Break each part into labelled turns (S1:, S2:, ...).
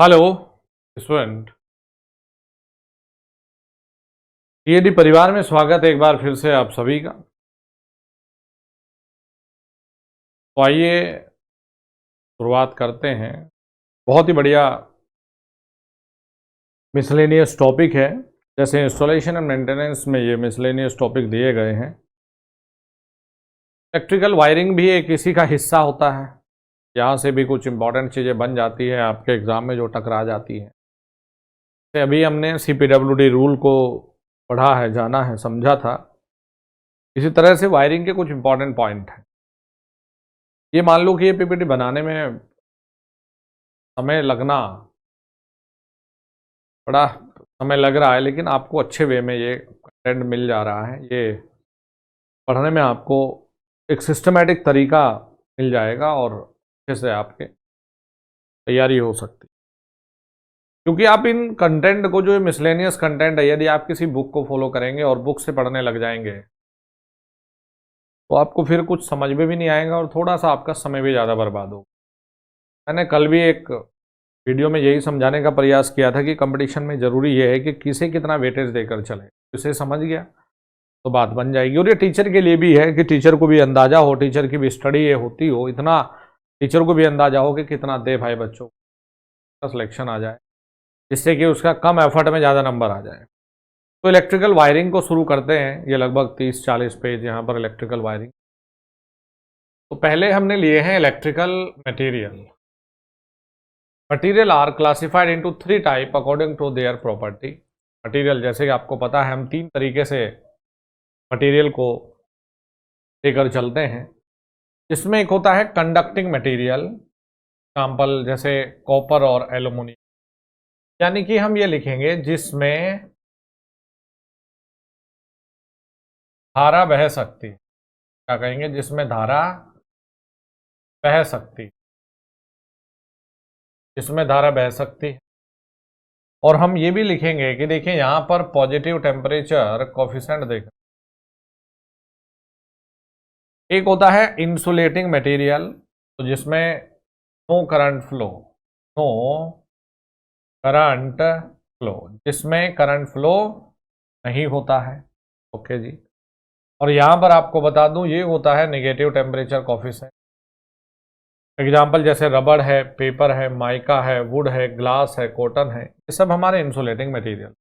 S1: Hello student, TAD परिवार में स्वागत है एक बार फिर से आप सभी का। तो आइए शुरुआत करते हैं। बहुत ही बढ़िया मिसलेनियस टॉपिक है। जैसे इंस्टॉलेशन एंड मेंटेनेंस में ये मिसलेनियस टॉपिक दिए गए हैं। इलेक्ट्रिकल वायरिंग भी एक इसी का हिस्सा होता है। यहाँ से भी कुछ इंपॉर्टेंट चीज़ें बन जाती है आपके एग्ज़ाम में जो टकरा जाती हैं। अभी हमने CPWD रूल को पढ़ा है, जाना है, समझा था। इसी तरह से वायरिंग के कुछ इंपॉर्टेंट पॉइंट हैं। ये मान लो कि ये PPT बनाने में समय लगना, बड़ा समय लग रहा है, लेकिन आपको अच्छे वे में ये कंटेंट मिल जा रहा है। ये पढ़ने में आपको एक सिस्टमेटिक तरीका मिल जाएगा और अच्छे से आपके तैयारी हो सकती है। क्योंकि आप इन कंटेंट को, जो मिसलेनियस कंटेंट है, यदि आप किसी बुक को फॉलो करेंगे और बुक से पढ़ने लग जाएंगे तो आपको फिर कुछ समझ में भी नहीं आएगा और थोड़ा सा आपका समय भी ज़्यादा बर्बाद होगा। मैंने कल भी एक वीडियो में यही समझाने का प्रयास किया था कि कंपटीशन में ज़रूरी यह है कि किसे कितना वेटेज देकर चले। इसे समझ गया तो बात बन जाएगी। और ये टीचर के लिए भी है कि टीचर को भी अंदाज़ा हो, टीचर की भी स्टडी ये होती हो, इतना टीचर को भी अंदाज़ा हो कि कितना दे भाई बच्चों का सिलेक्शन आ जाए, जिससे कि उसका कम एफर्ट में ज़्यादा नंबर आ जाए। तो इलेक्ट्रिकल वायरिंग को शुरू करते हैं। ये लगभग 30-40 पेज यहाँ पर इलेक्ट्रिकल वायरिंग। तो पहले हमने लिए हैं electrical material. Material are classified into 3 type according to their property. Material, जैसे कि आपको पता है, हम 3 तरीके से मटेरियल को लेकर चलते हैं। इसमें एक होता है कंडक्टिंग मटेरियल, एग्जाम्पल जैसे कॉपर और एल्यूमिनियम। यानी कि हम ये लिखेंगे जिसमें धारा बह सकती है। क्या कहेंगे? जिसमें धारा बह सकती, जिसमें धारा बह सकती है। और हम ये भी लिखेंगे कि देखिए यहाँ पर पॉजिटिव टेम्परेचर कोफिशिएंट देख। एक होता है इंसुलेटिंग मटेरियल, तो जिसमें no current flow, no current flow, जिसमें करंट फ्लो नहीं होता है। ओके जी। और यहाँ पर आपको बता दूं, ये होता है नेगेटिव टेम्परेचर कोफिशिएंट। एग्जाम्पल जैसे रबड़ है, पेपर है, माइका है, वुड है, ग्लास है, कॉटन है, ये सब हमारे इंसुलेटिंग मटेरियल।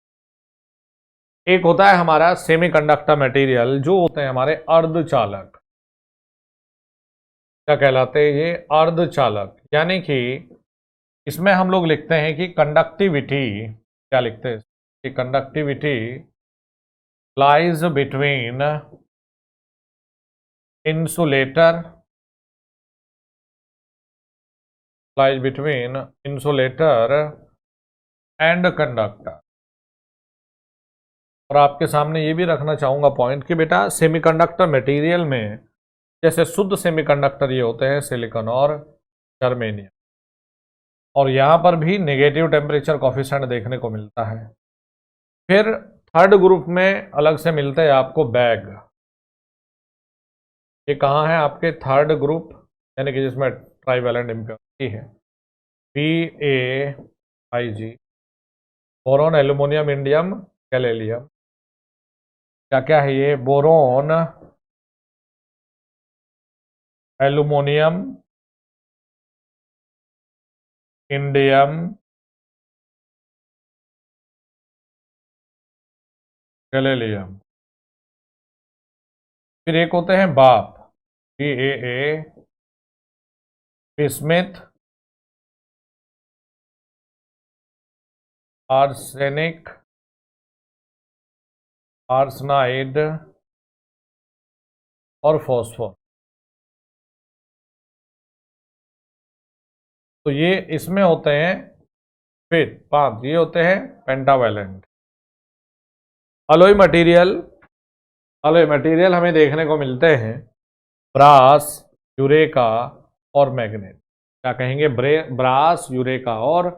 S1: एक होता है हमारा सेमीकंडक्टर मटेरियल, जो होते हैं हमारे अर्धचालक। क्या कहलाते हैं ये? अर्धचालक। यानी कि इसमें हम लोग लिखते हैं कि कंडक्टिविटी, क्या लिखते हैं कि conductivity lies between insulator, lies between insulator and conductor. और आपके सामने ये भी रखना चाहूंगा पॉइंट कि बेटा सेमीकंडक्टर मटेरियल में जैसे शुद्ध सेमीकंडक्टर ये होते हैं सिलिकॉन और जर्मेनियम। और यहाँ पर भी नेगेटिव टेम्परेचर कोफिशिएंट देखने को मिलता है। फिर थर्ड ग्रुप में अलग से मिलते हैं आपको बैग। ये कहाँ है? आपके थर्ड ग्रुप, यानी कि जिसमें ट्राइवेलेंट इम्प्योरिटी है, BaIg, बोरोन, एल्यूमिनियम, इंडियम, गैलीलियम। क्या क्या है ये? Boron, aluminium, indium, गैलीलियम। फिर एक होते हैं बाप, BaA, बिस्मिथ, आर्सेनिक, आर्सनाइड और फॉस्फोर। तो ये इसमें होते हैं फिर 5, ये होते हैं pentavalent. Alloy material, alloy material हमें देखने को मिलते हैं ब्रास, यूरेका और मैग्नेट। क्या कहेंगे? ब्रास, यूरेका और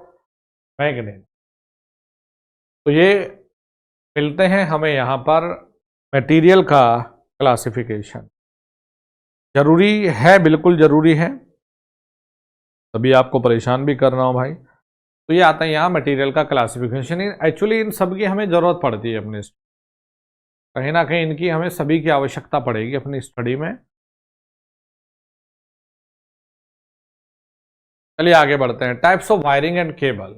S1: मैग्नेट। तो ये मिलते हैं हमें यहाँ पर मटेरियल का क्लासिफिकेशन। जरूरी है, बिल्कुल जरूरी है, तभी आपको परेशान भी कर रहा हूँ भाई। तो ये आता है यहाँ मटेरियल का क्लासिफिकेशन। एक्चुअली इन सब की हमें ज़रूरत पड़ती है अपने, कहीं ना कहीं इनकी हमें सभी की आवश्यकता पड़ेगी अपनी स्टडी में। चलिए आगे बढ़ते हैं। Types of wiring and cable.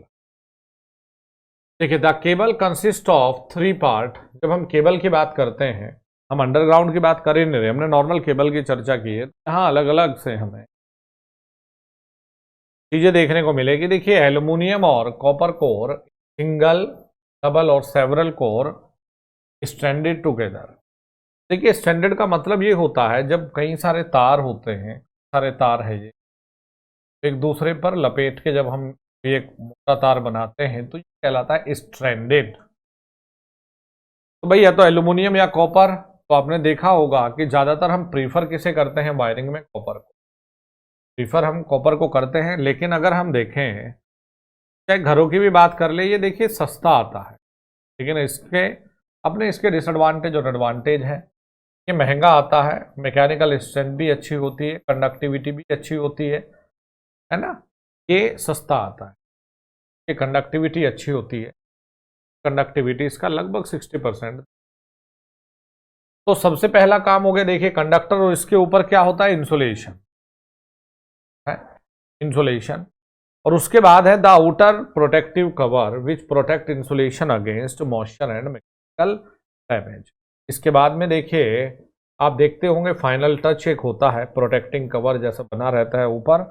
S1: देखिए, the cable consist of 3 part. जब हम केबल की बात करते हैं, हम अंडरग्राउंड की बात कर ही नहीं रहे, हमने नॉर्मल केबल की चर्चा की है। यहाँ अलग अलग से हमें चीजें देखने को मिलेगी। देखिए, एल्युमिनियम और कॉपर कोर, सिंगल, डबल और सेवरल कोर स्ट्रैंडेड टुगेदर। देखिए, स्ट्रैंडेड का मतलब ये होता है जब कई सारे तार होते हैं, सारे तार है ये एक दूसरे पर लपेट के जब हम एक मोटा तार बनाते हैं तो ये कहलाता है स्ट्रैंडेड। तो भाई या तो एल्युमिनियम या कॉपर। तो आपने देखा होगा कि ज्यादातर हम प्रीफर किसे करते हैं वायरिंग में, कॉपर को। प्रीफर हम कॉपर को करते हैं, लेकिन अगर हम देखें, चाहे घरों की भी बात कर ले, ये देखिए सस्ता आता है, लेकिन इसके डिसएडवांटेज और एडवांटेज है। ये महंगा आता है, मैकेनिकल स्ट्रेंथ भी अच्छी होती है, कंडक्टिविटी भी अच्छी होती है ना। ये सस्ता आता है, ये कंडक्टिविटी अच्छी होती है, कंडक्टिविटी इसका लगभग 60%। तो सबसे पहला काम हो गया, देखिए कंडक्टर, और इसके ऊपर क्या होता है, इंसुलेशन है, इंसुलेशन। और उसके बाद है the outer protective cover which protect insulation against moisture and mechanical damage. इसके बाद में देखिए, आप देखते होंगे फाइनल टच एक होता है, प्रोटेक्टिंग कवर जैसा बना रहता है ऊपर,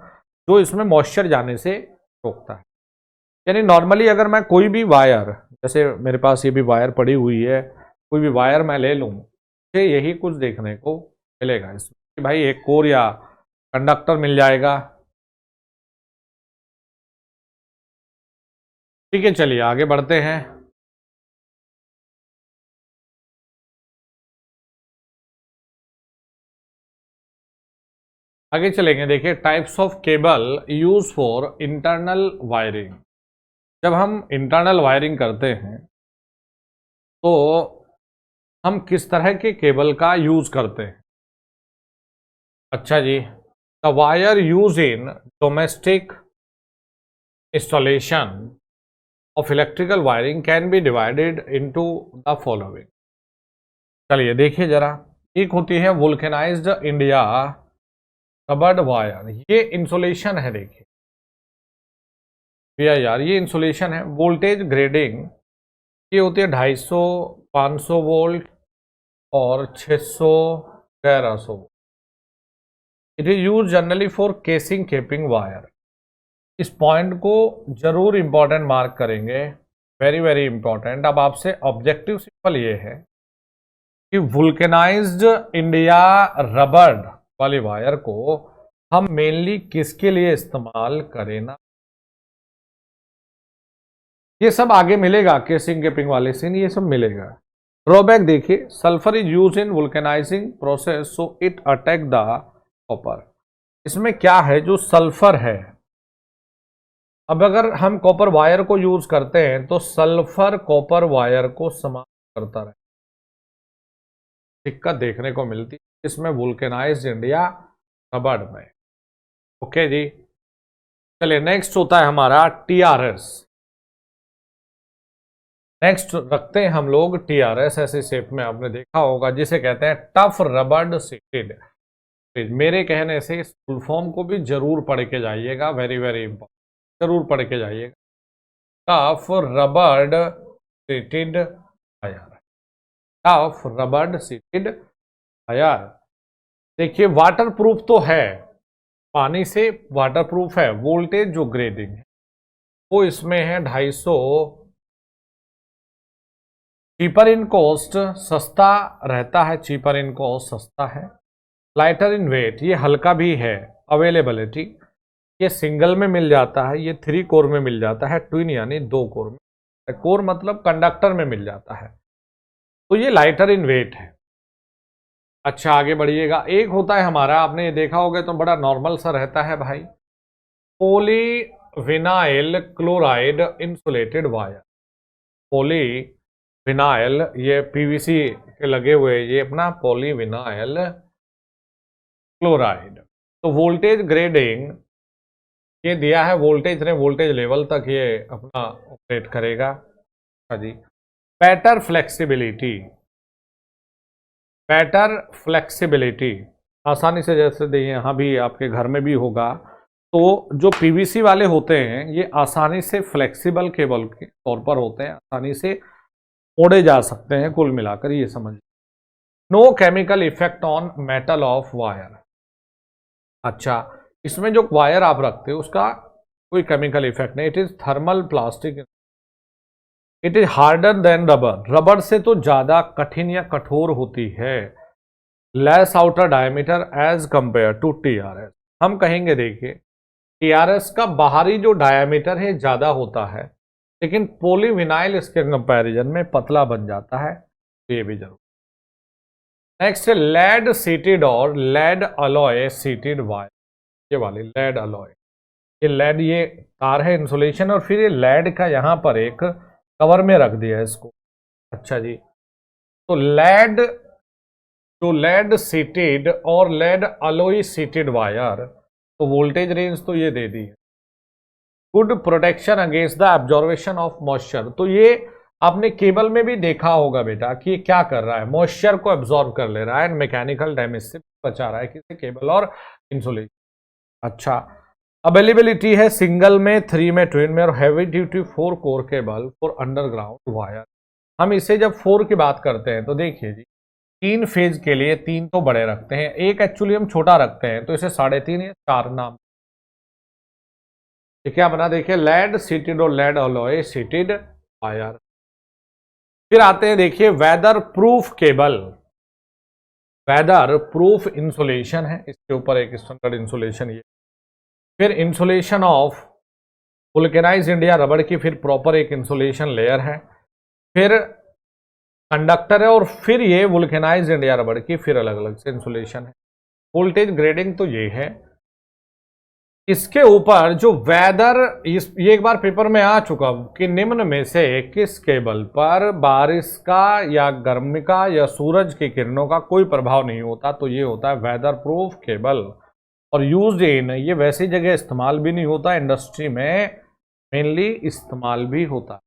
S1: जो इसमें मॉइस्चर जाने से रोकता है। यानी नॉर्मली अगर मैं कोई भी वायर, जैसे मेरे पास ये भी वायर पड़ी हुई है, कोई भी वायर मैं ले लूँ, मुझे यही कुछ देखने को मिलेगा इसमें कि भाई एक कोर या कंडक्टर मिल जाएगा। ठीक है, चलिए आगे बढ़ते हैं। आगे चलेंगे। देखिए, types of cable use for internal wiring. जब हम इंटरनल वायरिंग करते हैं तो हम किस तरह के केबल का यूज करते हैं। अच्छा जी, the wire use in domestic installation of electrical wiring can be divided into the following. चलिए देखिए जरा, एक होती है वुल्केनाइज्ड इंडिया रबर्ड वायर, ये इंसुलेशन है। देखिए भैया यार, ये इंसुलेशन है। वोल्टेज ग्रेडिंग ये होती है 250, 500 वोल्ट और 600, 1100। It is use generally for casing capping wire. इस पॉइंट को जरूर इंपॉर्टेंट मार्क करेंगे, वेरी वेरी इंपॉर्टेंट। अब आपसे ऑब्जेक्टिव सिंपल ये है कि वुल्केनाइज्ड इंडिया रबड़ वाली वायर को हम मेनली किसके लिए इस्तेमाल करें ना। ये सब आगे मिलेगा, केसिंग केपिंग वाले सीन ये सब मिलेगा। ड्रॉबैक देखिए, sulphur is use in vulcanizing process so it attack the copper. इसमें क्या है, जो सल्फर है, अब अगर हम कॉपर वायर को यूज करते हैं तो सल्फर कॉपर वायर को समाप्त करता रहे, दिक्कत देखने को मिलती इसमें वुल्केनाइज्ड इंडिया रबड़ में। ओके जी, चलिए नेक्स्ट होता है हमारा टीआरएस। नेक्स्ट रखते हैं हम लोग टीआरएस, ऐसे शेप में आपने देखा होगा, जिसे कहते हैं टफ रबड़ सीटेड। मेरे कहने से इस फुल फॉर्म को भी जरूर पढ़ के जाइएगा, वेरी वेरी इंपॉर्टेंट, जरूर पढ़ के जाइएगा। टफ रबड़ सीटेड वायर, टफ रबड़ सीटेड वायर। देखिए वाटर प्रूफ तो है, पानी से वाटर प्रूफ है। वोल्टेज जो ग्रेडिंग है वो इसमें है 250। चीपर इन कॉस्ट, सस्ता रहता है, चीपर इन कॉस्ट सस्ता है। लाइटर इन वेट, ये हल्का भी है। अवेलेबिलिटी, ये सिंगल में मिल जाता है, ये 3 कोर में मिल जाता है, ट्विन यानी 2 कोर में, कोर मतलब कंडक्टर में मिल जाता है, तो ये लाइटर इन वेट है। अच्छा आगे बढ़िएगा, एक होता है हमारा, आपने ये देखा होगा तो बड़ा नॉर्मल सा रहता है भाई, polyvinyl chloride insulated wire. Poly vinyl, ये पीवीसी के लगे हुए, ये अपना पॉलीविनाइल क्लोराइड। तो वोल्टेज ग्रेडिंग ये दिया है वोल्टेज, इतने वोल्टेज लेवल तक ये अपना ऑपरेट करेगा। अच्छा जी, बेटर फ्लेक्सिबिलिटी, बेटर फ्लेक्सिबिलिटी, आसानी से, जैसे देखिए यहाँ भी आपके घर में भी होगा, तो जो पीवीसी वाले होते हैं ये आसानी से फ्लेक्सिबल केबल के तौर पर होते हैं, आसानी से ओढ़े जा सकते हैं, कुल मिलाकर ये समझ। No chemical effect on metal of wire. अच्छा, इसमें जो वायर आप रखते हो उसका कोई केमिकल इफेक्ट नहीं। It is thermal plastic, it is harder than rubber, rubber से तो ज्यादा कठिन या कठोर होती है। Less outer diameter as compare to TRS, हम कहेंगे देखिए टीआरएस का बाहरी जो डायमीटर है ज्यादा होता है, लेकिन पॉलीविनाइल इसके कंपैरिजन में पतला बन जाता है, तो ये भी जरूर। नेक्स्ट है लेड सीटेड और लेड अलॉय सीटेड वायर, ये वाली लेड अलॉय, ये लेड, ये तार है इंसुलेशन, और फिर ये लेड का यहां पर एक कवर में रख दिया है इसको। अच्छा जी, तो लेड, जो लेड सीटेड और लेड अलॉय सीटेड वायर, तो वोल्टेज रेंज तो ये दे दी है। Good protection against the absorption of moisture, तो ये आपने केबल में भी देखा होगा बेटा कि ये क्या कर रहा है, मॉइस्चर को एब्जॉर्ब कर ले रहा है एंड मैकेनिकल डैमेज से बचा रहा है किसी केबल और इंसुलेशन। अच्छा, अवेलेबिलिटी है सिंगल में, 3 में, ट्विन में, और heavy duty 4 core cable for underground wire. हम इसे जब 4 की बात करते हैं तो देखिए जी, 3 फेज के लिए 3 तो बड़े रखते हैं, एक एक्चुअली हम छोटा रखते हैं, तो इसे 3.5 या 4 नाम। क्या बना, देखिए लेड सीटेड और लेड अलॉय सीटेड वायर। फिर आते हैं देखिए weather proof cable, weather proof insulation है, इसके ऊपर एक स्टैंडर्ड इंसुलेशन ये। फिर इंसुलेशन ऑफ वुल्केनाइज्ड इंडिया रबड़ की फिर प्रॉपर एक इंसुलेशन लेयर है, फिर कंडक्टर है, और फिर ये वुल्केनाइज्ड इंडिया रबड़ की फिर अलग अलग से इंसुलेशन है। वोल्टेज ग्रेडिंग तो ये है। इसके ऊपर जो वेदर, ये एक बार पेपर में आ चुका कि निम्न में से किस केबल पर बारिश का या गर्मी का या सूरज की किरणों का कोई प्रभाव नहीं होता, तो ये होता है वेदर प्रूफ केबल। और यूज्ड इन, ये वैसी जगह इस्तेमाल भी नहीं होता, इंडस्ट्री में मेनली इस्तेमाल भी होता है,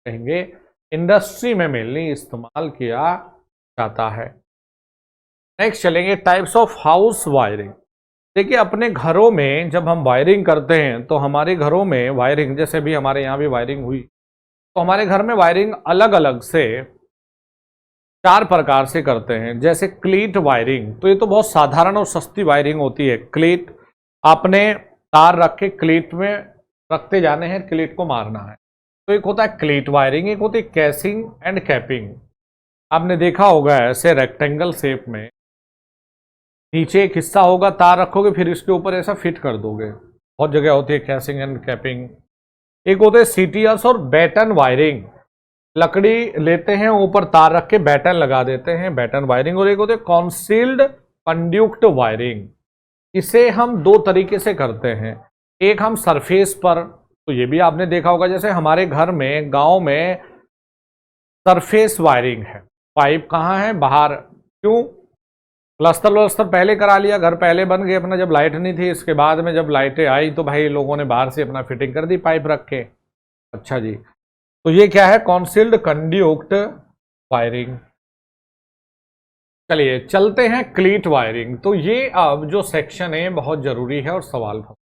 S1: कहेंगे इंडस्ट्री में मेनली इस्तेमाल किया जाता है। नेक्स्ट चलेंगे टाइप्स ऑफ हाउस वायरिंग। देखिए अपने घरों में जब हम वायरिंग करते हैं तो हमारे घरों में वायरिंग, जैसे भी हमारे यहाँ भी वायरिंग हुई, तो हमारे घर में वायरिंग अलग अलग से 4 प्रकार से करते हैं। जैसे क्लीट वायरिंग, तो ये तो बहुत साधारण और सस्ती वायरिंग होती है। क्लीट, आपने तार रख के क्लीट में रखते जाने हैं, क्लीट को मारना है, तो एक होता है क्लीट वायरिंग, एक होती है कैसिंग एंड कैपिंग। आपने देखा होगा ऐसे रेक्टेंगल शेप में नीचे एक हिस्सा होगा, तार रखोगे फिर इसके ऊपर ऐसा फिट कर दोगे, बहुत जगह होती है कैसिंग एंड कैपिंग। एक होते हैं सीटीएस और बैटन वायरिंग, लकड़ी लेते हैं ऊपर तार रख के बैटन लगा देते हैं, बैटन वायरिंग। और एक होते हैं कॉन्सील्ड कंड्यूक्ट वायरिंग, इसे हम 2 तरीके से करते हैं। एक हम सरफेस पर, तो ये भी आपने देखा होगा, जैसे हमारे घर में गांव में सरफेस वायरिंग है, पाइप कहाँ है, बाहर। क्यों, प्लास्टर व्लास्टर पहले करा लिया, घर पहले बन गए अपना, जब लाइट नहीं थी, इसके बाद में जब लाइटें आई तो भाई लोगों ने बाहर से अपना फिटिंग कर दी पाइप रख के। अच्छा जी, तो ये क्या है, कॉन्सील्ड कंड्यूक्ट वायरिंग। चलिए चलते हैं क्लीट वायरिंग। तो ये अब जो सेक्शन है बहुत जरूरी है और सवाल बहुत।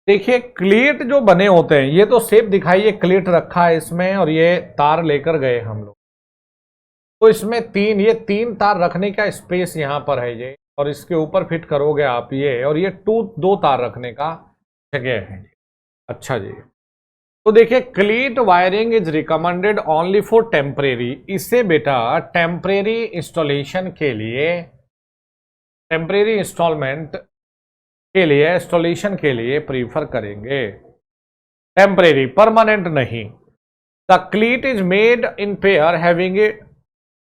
S1: देखिए क्लीट जो बने होते हैं, ये तो शेप दिखाइए, क्लीट रखा है इसमें और ये तार लेकर गए हम लोग, तो इसमें ये 3 तार रखने का स्पेस यहां पर है ये, और इसके ऊपर फिट करोगे आप ये, और ये 2 तार रखने का जगह है। अच्छा जी, तो देखिए क्लीट wiring is recommended only for temporary, इसे बेटा टेम्परेरी इंस्टॉलेशन के लिए, टेम्परेरी इंस्टॉलमेंट के लिए, इंस्टॉलेशन के लिए प्रीफर करेंगे, टेम्परेरी, परमानेंट नहीं। The क्लीट is made in pair having a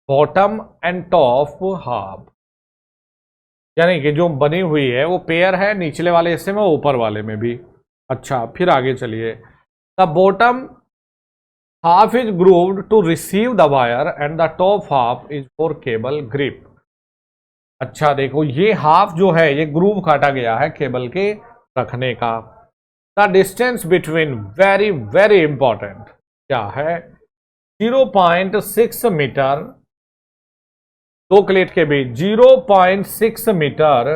S1: bottom and top half, यानी कि जो बनी हुई है वो पेयर है, निचले वाले हिस्से में, ऊपर वाले में भी। अच्छा फिर आगे चलिए, the bottom half is grooved to receive the wire and the top half is for cable grip. अच्छा देखो, ये हाफ जो है ये ग्रूव काटा गया है केबल के रखने का। The distance between, very very important, क्या है? 0.6 मीटर, दो क्लेट के बीच 0.6 मीटर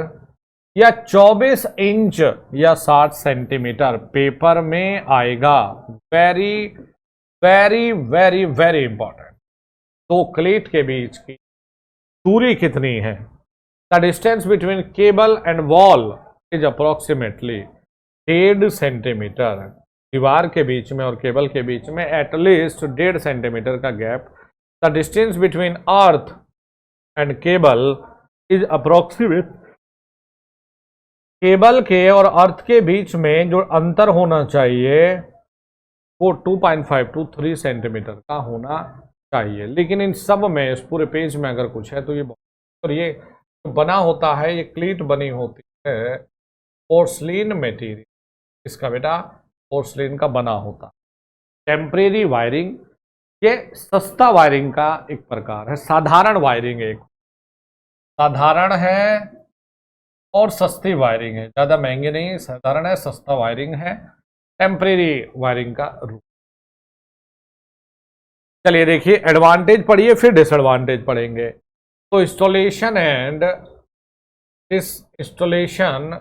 S1: या 24 इंच या 60 सेंटीमीटर पेपर में आएगा। Very very very very important. दो क्लेट के बीच की दूरी कितनी है? The distance between cable and wall is approximately 1.5 centimetre. दीवार के बीच में और केबल के बीच में एटलीस्ट 1.5 सेंटीमीटर का gap. The distance between earth and cable is approximate. Cable के और अर्थ के बीच में जो अंतर होना चाहिए वो 2.5 to 3 सेंटीमीटर का होना चाहिए। लेकिन इन सब में, इस पूरे पेज में अगर कुछ है तो ये और ये बना होता है, ये क्लीट बनी होती है पोर्सलिन मटेरियल, इसका बेटा पोर्सलिन का बना होता। टेम्परेरी वायरिंग, ये सस्ता वायरिंग का एक प्रकार है। साधारण वायरिंग एक साधारण है और सस्ती वायरिंग है, ज़्यादा महंगी नहीं, साधारण है, सस्ता वायरिंग है, टेम्परेरी वायरिंग का रूप। चलिए देखिए, एडवांटेज पढ़िए फिर डिसएडवांटेज पढ़ेंगे। तो installation and installation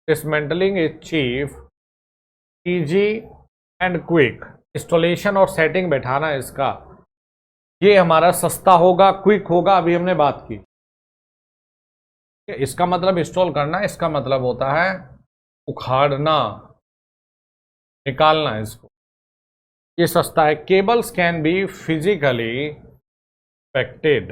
S1: dismantling is chief, easy and quick. Installation और सेटिंग बैठाना इसका, ये हमारा सस्ता होगा, क्विक होगा। अभी हमने बात की, इसका मतलब इंस्टॉल करना, इसका मतलब होता है उखाड़ना, निकालना इसको, ये सस्ता है। Cables can be physically inspected,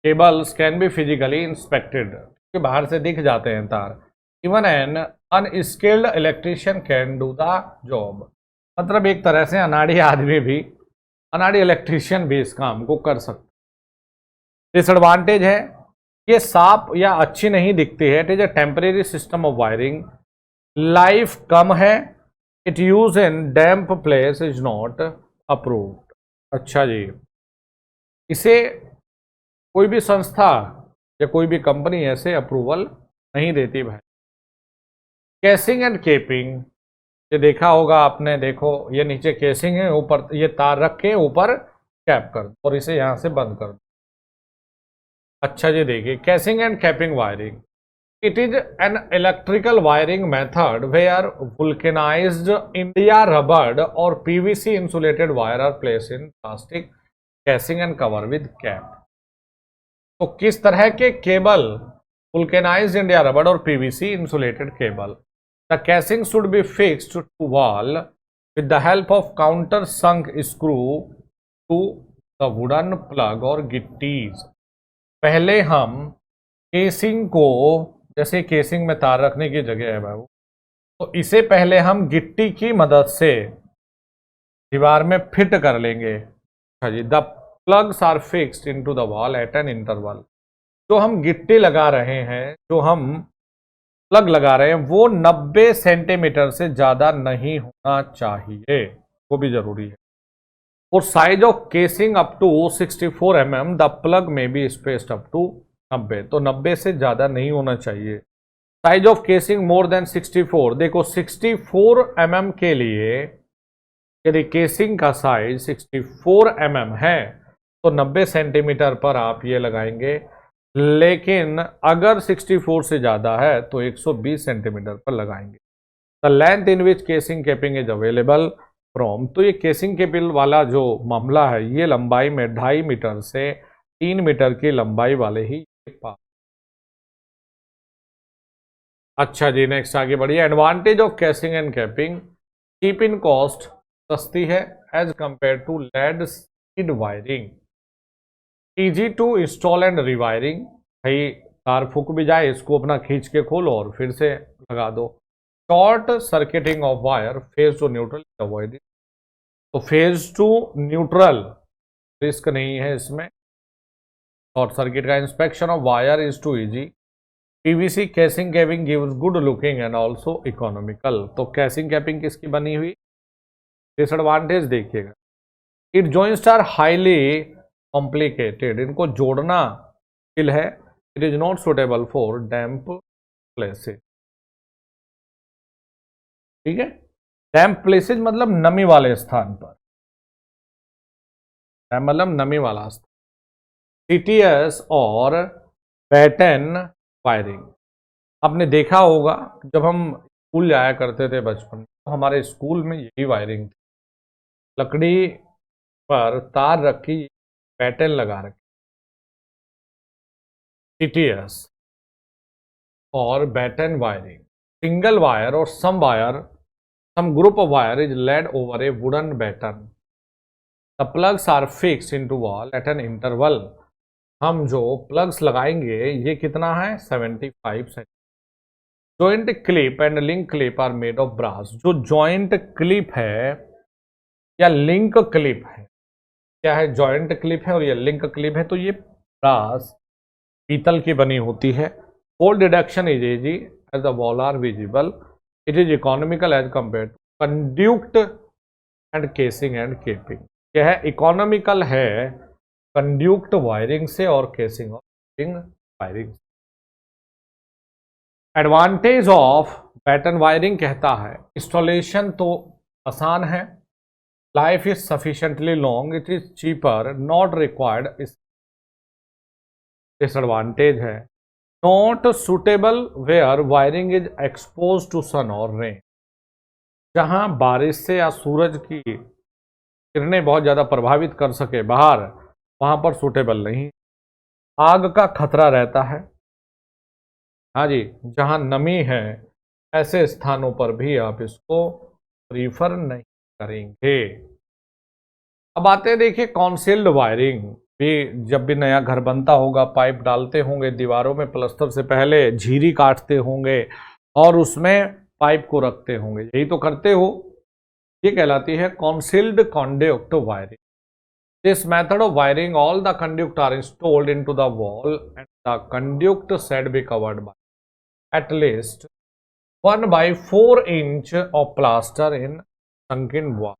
S1: cables can be physically inspected, बाहर से दिख जाते हैं तार। Even an unskilled electrician can do the job, मतलब एक तरह से अनाड़ी आदमी भी, अनाड़ी इलेक्ट्रिशियन भी इस काम को कर सकते। डिसएडवांटेज है, ये साफ या अच्छी नहीं दिखती है। It is a temporary system of wiring, life कम है, it use in damp place is not approved. अच्छा जी, इसे कोई भी संस्था या कोई भी कंपनी ऐसे अप्रूवल नहीं देती भाई। केसिंग एंड केपिंग, ये देखा होगा आपने, देखो ये नीचे केसिंग है, ऊपर ये तार रख के ऊपर कैप कर दो और इसे यहां से बंद कर दो। अच्छा जी देखिए, casing and capping wiring, it is an electrical wiring method where vulcanized India rubber और PVC insulated wire are placed in plastic casing and cover with cap. तो किस तरह के केबल? वुल्केनाइज्ड इंडिया रबड़ और PVC insulated cable. The casing should be fixed to wall with the help of countersunk screw to the wooden plug और गिट्टीज। पहले हम casing को, जैसे केसिंग में तार रखने की जगह है बाबू, तो इसे पहले हम गिट्टी की मदद से दीवार में फिट कर लेंगे। अच्छा जी, the plugs are fixed into the wall at an interval. जो हम गिट्टी लगा रहे हैं, जो हम प्लग लगा रहे हैं, वो 90 सेंटीमीटर से ज़्यादा नहीं होना चाहिए, वो भी जरूरी है। और size of casing up to 64 mm, the plug में बी स्पेस्ड अप टू 90, तो 90 से ज़्यादा नहीं होना चाहिए। Size of casing more than 64, देखो 64 mm के लिए यदि केसिंग का साइज 64 mm है तो 90 सेंटीमीटर पर आप ये लगाएंगे। लेकिन अगर 64 से ज़्यादा है तो 120 सेंटीमीटर पर लगाएंगे। The length in which casing capping is available from, तो ये केसिंग केपिंग वाला जो मामला है, ये लंबाई में 2.5 मीटर से 3 मीटर की लंबाई वाले ही पास। अच्छा जी, नेक्स्ट आगे बढ़िए। Advantage of casing and capping, cheap in cost, सस्ती है as compare to lead sheathed wiring, easy to install and rewiring, भाई तार फूक भी जाए इसको अपना खींच के खोलो और फिर से लगा दो। Short circuiting of wire, phase to neutral avoid, तो फेज टू न्यूट्रल रिस्क नहीं है इसमें। शॉर्ट सर्किट का inspection of wire is too easy. PVC casing capping gives good looking and also economical, तो केसिंग कैपिंग किसकी बनी हुई? Disadvantage देखिएगा, it joints are highly complicated, इनको जोड़ना मुश्किल है। It is not suitable for damp places, ठीक है। डैम्प प्लेसेज मतलब नमी वाले स्थान पर, डैम्प मतलब नमी वाला स्थान। सीटीएस और पैटर्न वायरिंग, आपने देखा होगा जब हम स्कूल जाया करते थे बचपन में, तो हमारे स्कूल में यही वायरिंग थी, लकड़ी पर तार रखी, पैटर्न लगा रखी, सीटीएस और बैटन वायरिंग। सिंगल वायर और some group of wire is laid over a wooden batten. The plugs are fixed into wall at an interval. हम जो प्लग्स लगाएंगे ये कितना है 75 centimetre. Joint clip and link clip are made of brass. जो joint clip है या link clip है, क्या है, जॉइंट क्लिप है और ये लिंक क्लिप है, तो ये ब्रास पीतल की बनी होती है। Fault detection is easy as the wall are visible, it is economical as compare to conduit and casing and capping. यह है इकोनॉमिकल है कंड्यूक्ट वायरिंग से और केसिंग और wiring. Advantage of pattern wiring कहता है इंस्टॉलेशन तो आसान है, life is sufficiently long, it is cheaper, not required. Disadvantage है not suitable where wiring is expose to sun और रेन। जहां बारिश से या सूरज की किरणें बहुत ज़्यादा प्रभावित कर सके बाहर, वहां पर सूटेबल नहीं। आग का खतरा रहता है, हाँ जी, जहां नमी है ऐसे स्थानों पर भी आप इसको प्रीफर नहीं करेंगे। अब आते हैं, देखिए कॉन्सील्ड वायरिंग भी, जब भी नया घर बनता होगा पाइप डालते होंगे दीवारों में, प्लस्तर से पहले झीरी काटते होंगे और उसमें पाइप को रखते होंगे, यही तो करते हो। ये कहलाती है concealed conduit wiring. This method of wiring all the conduit are installed into the wall and the conduit said be covered by at least 1/4 inch of plaster in sunken wall.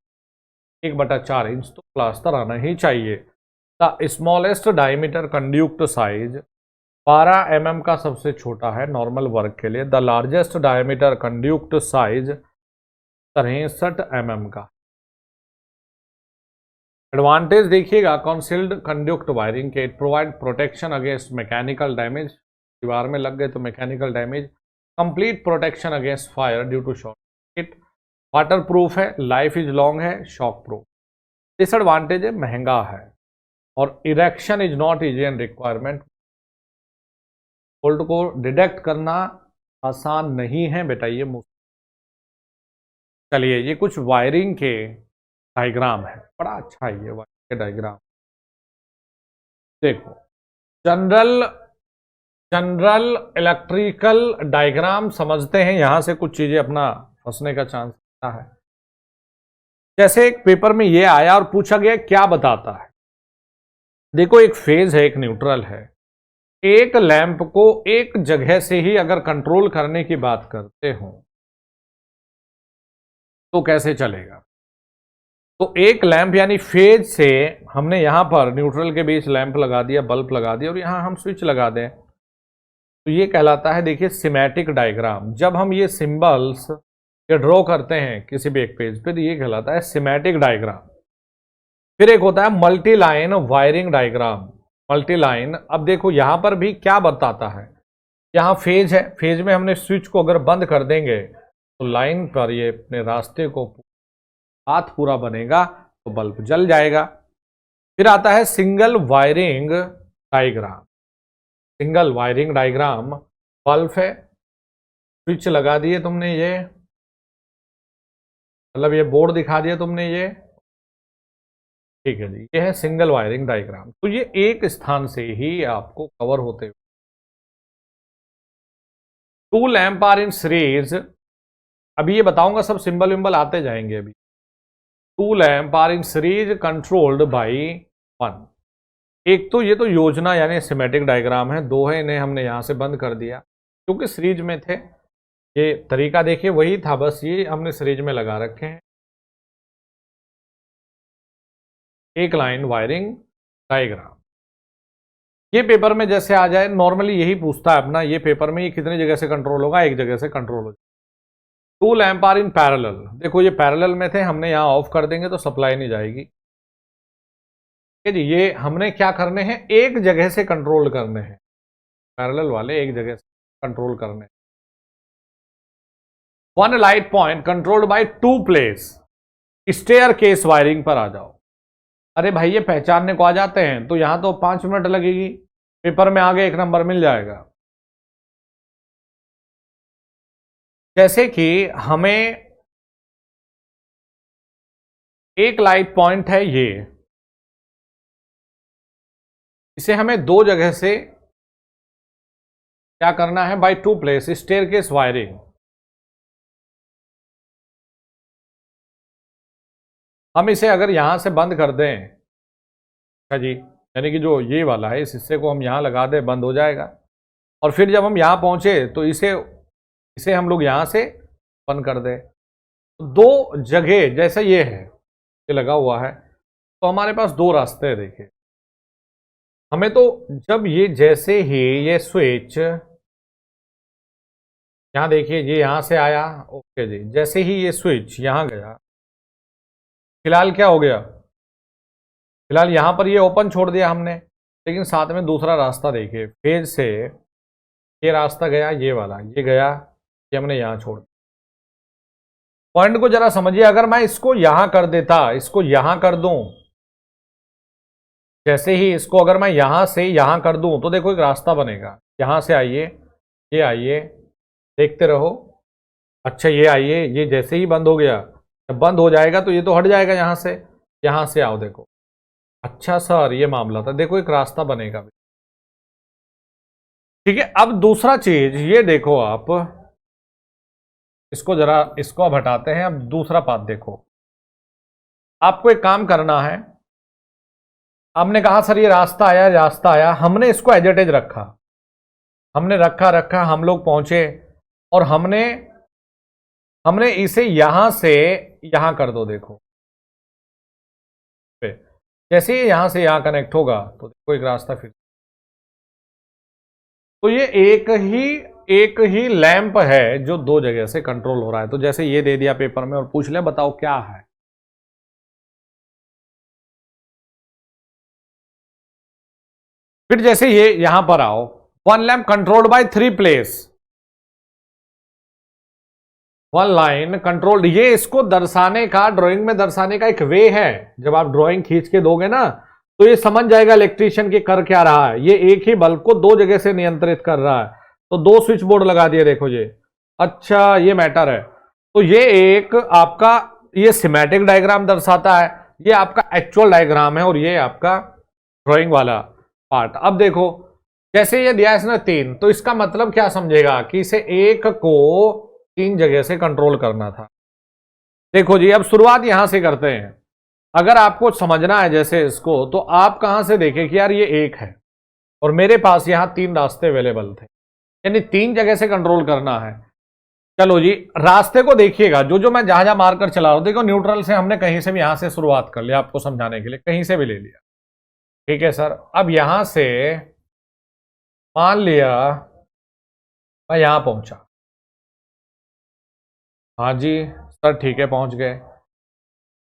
S1: 1/4 inch तो plaster आना ही चाहिए। The smallest diameter conduit size 12 mm का सबसे छोटा है normal work के लिए। The largest diameter conduit size 63 mm का। एडवांटेज देखिएगा कॉन्सील्ड कंडक्ट वायरिंग के, it provide protection against mechanical damage, दीवार में लग गए तो mechanical damage, complete protection against fire due to short circuit, water proof है, लाइफ इज लॉन्ग है, शॉक प्रूफ। डिसएडवांटेज है महंगा है और erection is not easy and requirement. Fault को डिटेक्ट करना आसान नहीं है बेटा, ये मुश्किल। चलिए ये कुछ वायरिंग के डायग्राम है, बड़ा अच्छा है ये वायरिंग के डायग्राम। देखो जनरल इलेक्ट्रिकल डायग्राम समझते हैं, यहां से कुछ चीजें अपना फंसने का चांस रहता है। जैसे एक पेपर में ये आया और पूछा गया क्या बताता है। देखो एक फेज है, एक न्यूट्रल है। एक लैंप को एक जगह से ही अगर कंट्रोल करने की बात करते हो तो कैसे चलेगा। तो एक लैंप यानी फेज से हमने यहां पर न्यूट्रल के बीच लैंप लगा दिया, बल्ब लगा दिया और यहां हम स्विच लगा दें, तो ये कहलाता है, देखिए सिमेटिक डायग्राम। जब हम ये सिंबल्स ये ड्रॉ करते हैं किसी भी एक पेज पे तो ये कहलाता है सिमेटिक डायग्राम। फिर एक होता है multi line wiring diagram. Multi line, अब देखो यहां पर भी क्या बताता है, यहां फेज है, फेज में हमने स्विच को अगर बंद कर देंगे तो लाइन पर ये अपने रास्ते को हाथ पूरा बनेगा तो बल्ब जल जाएगा। फिर आता है single wiring diagram. Single wiring diagram, bulb है, स्विच लगा दिए तुमने, ये मतलब ये बोर्ड दिखा दिया तुमने, ये ठीक है जी, ये है सिंगल वायरिंग डायग्राम। तो ये एक स्थान से ही आपको कवर होते हुए। Two lamp are in series, अभी ये बताऊंगा, सब सिंबल विंबल आते जाएंगे अभी। Two lamp are in series controlled by one. एक तो ये तो योजना यानी सिमेटिक डायग्राम है, दो है, इन्हें हमने यहां से बंद कर दिया क्योंकि सीरीज में थे। ये तरीका देखिए वही था, बस ये हमने सीरीज में लगा रखे हैं। एक लाइन वायरिंग डायग्राम। ये पेपर में जैसे आ जाए, नॉर्मली यही पूछता है अपना, ये पेपर में ये कितनी जगह से कंट्रोल होगा, एक जगह से कंट्रोल हो जाए। 2 लैंप आर इन पैरेलल। देखो ये पैरेलल में थे, हमने यहाँ ऑफ कर देंगे तो सप्लाई नहीं जाएगी। ठीक है जी, ये हमने क्या करने हैं, एक जगह से कंट्रोल करने हैं, पैरेलल वाले एक जगह से कंट्रोल करने। 1 light point controlled by 2 place. Staircase wiring पर आ जाओ। अरे भाई ये पहचानने को आ जाते हैं तो यहां तो 5 मिनट लगेगी, पेपर में आगे 1 नंबर मिल जाएगा। जैसे कि हमें एक लाइट पॉइंट है ये, इसे हमें 2 जगह से क्या करना है, बाय 2 प्लेस स्टेयरकेस वायरिंग। हम इसे अगर यहां से बंद कर दें, अच्छा जी, यानी कि जो ये वाला है इस हिस्से को हम यहां लगा दें, बंद हो जाएगा। और फिर जब हम यहां पहुंचे तो इसे हम लोग यहां से बंद कर दें। तो 2 जगह जैसे ये है, ये लगा हुआ है, तो हमारे पास 2 रास्ते हैं। देखिए हमें तो जब ये जैसे ही ये स्विच यहां, देखिए ये यहां से आया, ओके जी, जैसे ही ये स्विच यहां गया, फिलहाल क्या हो गया, फिलहाल यहां पर ये ओपन छोड़ दिया हमने, लेकिन साथ में दूसरा रास्ता देखिए, फेज से ये रास्ता गया, ये वाला ये गया, ये हमने यहां छोड़ दिया। पॉइंट को जरा समझिए, अगर मैं इसको यहां कर देता, इसको यहां कर दूं, जैसे ही इसको अगर मैं यहां से यहां कर दूं तो देखो एक रास्ता बनेगा। यहां से आइए, ये आइए, देखते रहो। अच्छा ये आइए, ये जैसे ही बंद हो गया, जब बंद हो जाएगा तो ये तो हट जाएगा यहां से आओ, देखो। अच्छा सर ये मामला था, देखो एक रास्ता बनेगा। ठीक है, अब दूसरा चीज ये देखो आप, इसको जरा, इसको अब हटाते हैं। अब दूसरा पाथ देखो, आपको एक काम करना है। आपने कहा सर ये रास्ता आया, हमने इसको एज इट इज रखा, हमने रखा, हम लोग पहुंचे और हमने इसे यहां से यहां कर दो। देखो जैसे ही यहां से यहां कनेक्ट होगा तो देखो एक रास्ता फिर। तो ये एक ही लैंप है जो 2 जगह से कंट्रोल हो रहा है। तो जैसे ये दे दिया पेपर में और पूछ ले बताओ क्या है। फिर जैसे ये यहां पर आओ, 1 lamp controlled by 3 place, 1 line controlled. ये इसको दर्शाने का, ड्राइंग में दर्शाने का एक वे है। जब आप ड्राइंग खींच के दोगे ना तो ये समझ जाएगा इलेक्ट्रीशियन के कर क्या रहा है। ये एक ही बल्ब को 2 जगह से नियंत्रित कर रहा है। तो 2 स्विच बोर्ड लगा दिए, देखो ये। अच्छा ये मैटर है। तो ये एक आपका ये सिमेटिक डायग्राम दर्शाता है, ये आपका एक्चुअल डायग्राम है और ये आपका ड्राइंग वाला पार्ट। अब देखो जैसे ये दिया है इसने 3, तो इसका मतलब क्या समझेगा कि इसे एक को 3 जगह से कंट्रोल करना था। देखो जी अब शुरुआत यहां से करते हैं। अगर आपको समझना है जैसे इसको, तो आप कहां से देखें कि यार ये एक है और मेरे पास यहां 3 रास्ते अवेलेबल थे, यानी 3 जगह से कंट्रोल करना है। चलो जी रास्ते को देखिएगा, जो मैं जहां जहां मारकर चला रहा हूं। देखो न्यूट्रल से हमने कहीं से भी यहां से शुरुआत कर लिया, आपको समझाने के लिए कहीं से भी ले लिया। ठीक है सर, अब यहां से मान लिया मैं यहां पहुंचा, हाँ जी सर ठीक है पहुंच गए।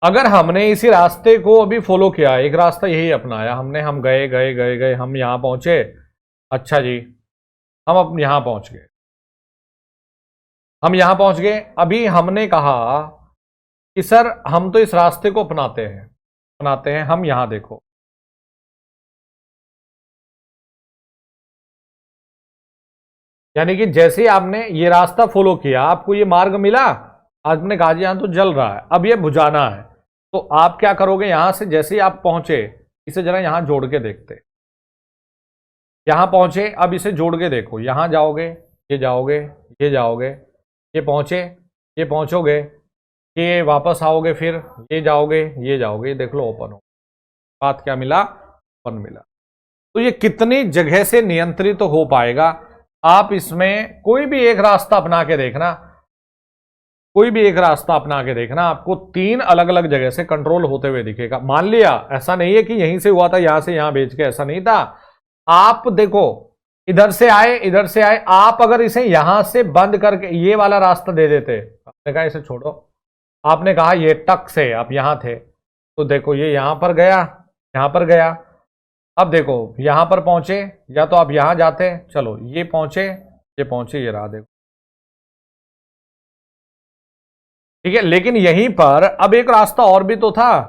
S1: अगर हमने इसी रास्ते को अभी फॉलो किया, एक रास्ता यही अपनाया हमने, हम गए, हम यहां पहुंचे। अच्छा जी हम अब यहां पहुंच गए, हम यहां पहुंच गए। अभी हमने कहा कि सर हम तो इस रास्ते को अपनाते हैं, हम यहां देखो, यानी कि जैसे ही आपने ये रास्ता फॉलो किया, आपको ये मार्ग मिला, आपने कहा जी यहां तो जल रहा है, अब ये बुझाना है। तो आप क्या करोगे, यहां से जैसे ही आप पहुंचे, इसे जरा यहां जोड़ के देखते। यहां पहुंचे, अब इसे जोड़ के देखो, यहां जाओगे, ये जाओगे, ये जाओगे, ये पहुंचे, ये पहुंचोगे, ये वापस आओगे, फिर ये जाओगे, ये जाओगे, देख लो ओपन हो। बात क्या मिला, ओपन मिला। तो ये कितनी जगह से नियंत्रित तो हो पाएगा। आप इसमें कोई भी एक रास्ता अपना के देखना, कोई भी एक रास्ता अपना के देखना, आपको 3 अलग अलग जगह से कंट्रोल होते हुए दिखेगा। मान लिया ऐसा नहीं है कि यहीं से हुआ था यहां से यहां बेच के, ऐसा नहीं था। आप देखो इधर से आए, आप अगर इसे यहां से बंद करके ये वाला रास्ता दे देते, मैंने कहा इसे छोड़ो, आपने कहा ये टक से आप यहाँ थे, तो देखो ये यहाँ पर गया, यहाँ पर गया, अब देखो यहाँ पर पहुंचे, या तो आप यहाँ जाते, चलो ये पहुंचे, ये रहा देखो, ठीक है। लेकिन यहीं पर अब एक रास्ता और भी तो था,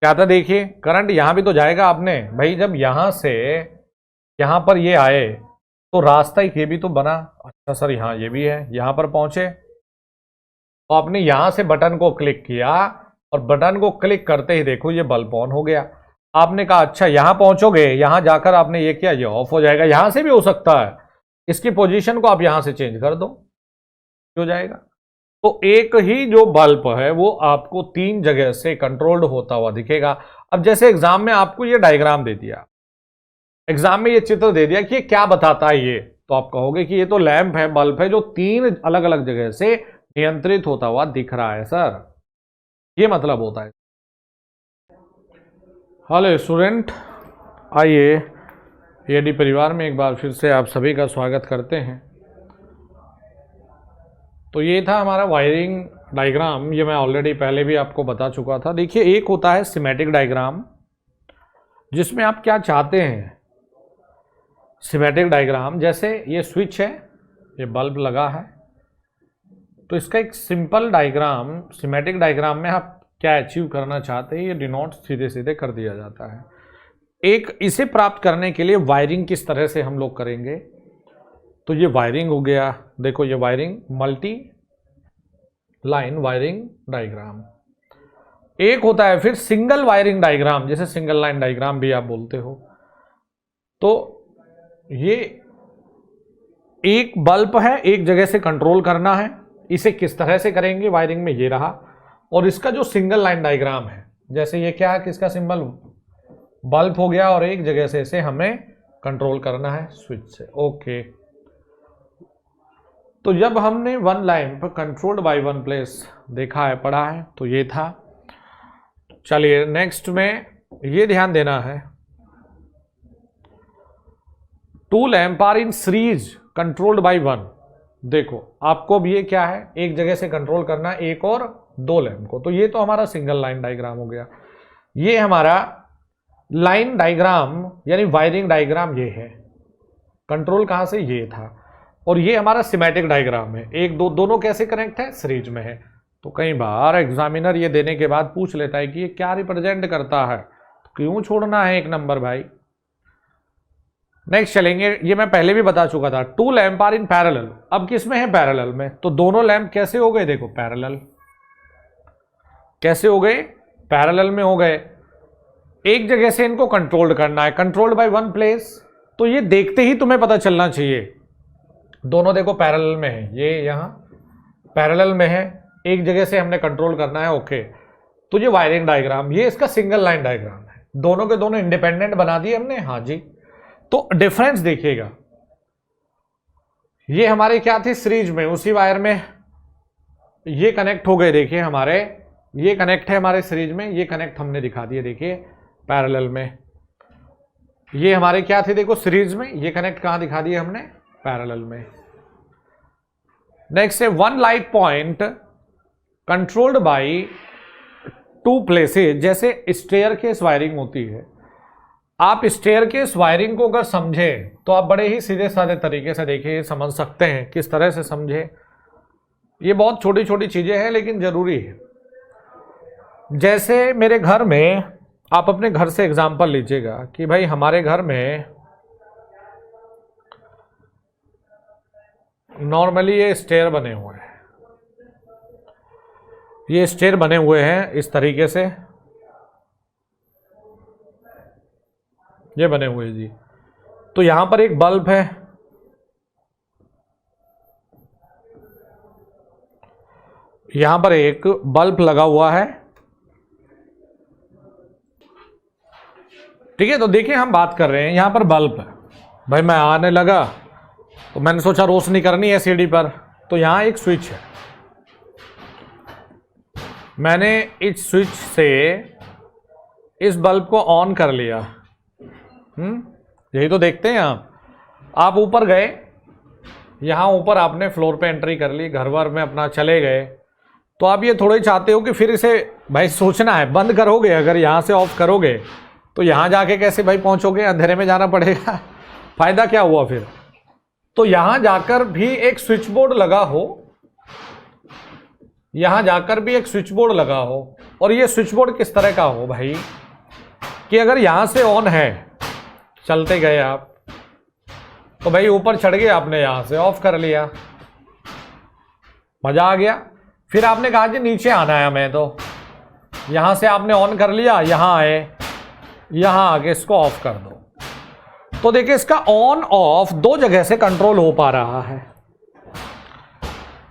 S1: क्या था देखिए, करंट यहां भी तो जाएगा आपने भाई, जब यहां से यहां पर ये आए तो रास्ता ये भी तो बना। अच्छा सर यहाँ ये भी है, यहां पर पहुंचे तो आपने यहां से बटन को क्लिक किया, और बटन को क्लिक करते ही देखो ये बल्ब ऑन हो गया। आपने कहा अच्छा यहां पहुंचोगे, यहां जाकर आपने ये किया, ये ऑफ हो जाएगा, यहां से भी हो सकता है, इसकी पोजीशन को आप यहां से चेंज कर दो, हो जाएगा। तो एक ही जो बल्ब है वो आपको 3 जगह से कंट्रोल्ड होता हुआ दिखेगा। अब जैसे एग्जाम में आपको ये डायग्राम दे दिया, एग्जाम में ये चित्र दे दिया कि ये क्या बताता है ये, तो आप कहोगे कि ये तो लैंप है, बल्ब है, जो 3 अलग अलग जगह से नियंत्रित होता हुआ दिख रहा है सर, ये मतलब होता है। हेलो स्टूडेंट, आइए एडी परिवार में एक बार फिर से आप सभी का स्वागत करते हैं। तो ये था हमारा वायरिंग डायग्राम, ये मैं ऑलरेडी पहले भी आपको बता चुका था। देखिए एक होता है सिमेटिक डायग्राम, जिसमें आप क्या चाहते हैं। सिमेटिक डायग्राम जैसे ये स्विच है, ये बल्ब लगा है, तो इसका एक सिंपल डायग्राम, सिमेटिक डायग्राम में आप क्या अचीव करना चाहते हैं ये डिनोट सीधे सीधे कर दिया जाता है। एक इसे प्राप्त करने के लिए वायरिंग किस तरह से हम लोग करेंगे, तो ये वायरिंग हो गया, देखो ये wiring, multi line wiring diagram. एक होता है फिर सिंगल वायरिंग डायग्राम, जैसे सिंगल लाइन डायग्राम भी आप बोलते हो। तो ये एक बल्ब है, एक जगह से कंट्रोल करना है, इसे किस तरह से करेंगे वायरिंग में, ये रहा। और इसका जो सिंगल लाइन डायग्राम है, जैसे ये क्या है, किसका सिंबल, बल्ब हो गया, और एक जगह से इसे हमें कंट्रोल करना है स्विच से। ओके, तो जब हमने one lamp controlled by one place देखा है, पढ़ा है, तो ये था। चलिए नेक्स्ट में ये ध्यान देना है, 2 lamp are in series controlled by one. देखो आपको भी ये क्या है, एक जगह से कंट्रोल करना है एक और 2 लैंप को, तो ये तो हमारा सिंगल लाइन डायग्राम हो गया। ये हमारा लाइन डायग्राम यानी वायरिंग डायग्राम ये है, कंट्रोल कहां से, ये था। और ये हमारा सिमेटिक डायग्राम है, एक दो दोनों कैसे कनेक्ट है, सीरीज में है। तो कई बार एग्जामिनर ये देने के बाद पूछ लेता है कि ये क्या रिप्रेजेंट करता है, तो क्यों छोड़ना है 1 नंबर भाई। नेक्स्ट चलेंगे, ये मैं पहले भी बता चुका था, 2 लैंप आर इन पैरेलल। अब किस में है, पैरेलल में, तो दोनों लैंप कैसे हो गए, देखो पैरेलल, कैसे हो गए, पैरेलल में हो गए। एक जगह से इनको कंट्रोल्ड करना है, कंट्रोल्ड बाय वन प्लेस, तो ये देखते ही तुम्हें पता चलना चाहिए, दोनों देखो पैरेलल में है, ये यहां पैरेलल में है, एक जगह से हमने कंट्रोल करना है। ओके, तो ये वायरिंग डायग्राम, ये इसका सिंगल लाइन डायग्राम है, दोनों के दोनों इंडिपेंडेंट बना दिए हमने, हाँ जी। तो डिफरेंस देखिएगा, ये हमारे क्या थे, सीरीज में, उसी वायर में ये कनेक्ट हो गए, देखिए हमारे ये कनेक्ट है हमारे सीरीज में, ये कनेक्ट हमने दिखा दिए, देखिए पैरेलल में। ये हमारे क्या थे, देखो सीरीज में, ये कनेक्ट कहां दिखा दिए हमने, पैरेलल में। नेक्स्ट है 1 light point controlled by 2 places. जैसे स्टेयरकेस वायरिंग होती है, आप स्टेयरकेस वायरिंग को अगर समझे तो आप बड़े ही सीधे साधे तरीके से देखिए समझ सकते हैं, किस तरह से समझे। ये बहुत छोटी छोटी चीजें हैं लेकिन जरूरी है। जैसे मेरे घर में, आप अपने घर से एग्जांपल लीजिएगा कि भाई हमारे घर में नॉर्मली ये स्टेयर बने हुए हैं, ये स्टेयर बने हुए हैं इस तरीके से, ये बने हुए जी। तो यहां पर एक बल्ब है, यहां पर एक बल्ब लगा हुआ है, ठीक है। तो देखिए हम बात कर रहे हैं, यहां पर बल्ब है, भाई मैं आने लगा तो मैंने सोचा रोशनी करनी है सीढ़ी पर, तो यहां एक स्विच है, मैंने इस स्विच से इस बल्ब को ऑन कर लिया। यही तो देखते हैं आप ऊपर गए, यहाँ ऊपर आपने फ्लोर पे एंट्री कर ली, घर वर में अपना चले गए, तो आप ये थोड़े चाहते हो कि फिर इसे भाई सोचना है, बंद करोगे अगर यहाँ से ऑफ करोगे तो यहाँ जाके कैसे भाई पहुँचोगे, अंधेरे में जाना पड़ेगा, फायदा क्या हुआ फिर। तो यहाँ जाकर भी एक स्विच बोर्ड लगा हो, यहाँ जाकर भी एक स्विच बोर्ड लगा हो, और ये स्विच बोर्ड किस तरह का हो भाई कि अगर यहाँ से ऑन है, चलते गए आप तो भाई ऊपर चढ़ गए आपने, यहाँ से ऑफ कर लिया, मजा आ गया। फिर आपने कहा कि नीचे आना है हमें, तो यहाँ से आपने ऑन कर लिया, यहाँ आए, यहाँ आके इसको ऑफ कर दो, तो देखिए इसका ऑन ऑफ दो जगह से कंट्रोल हो पा रहा है।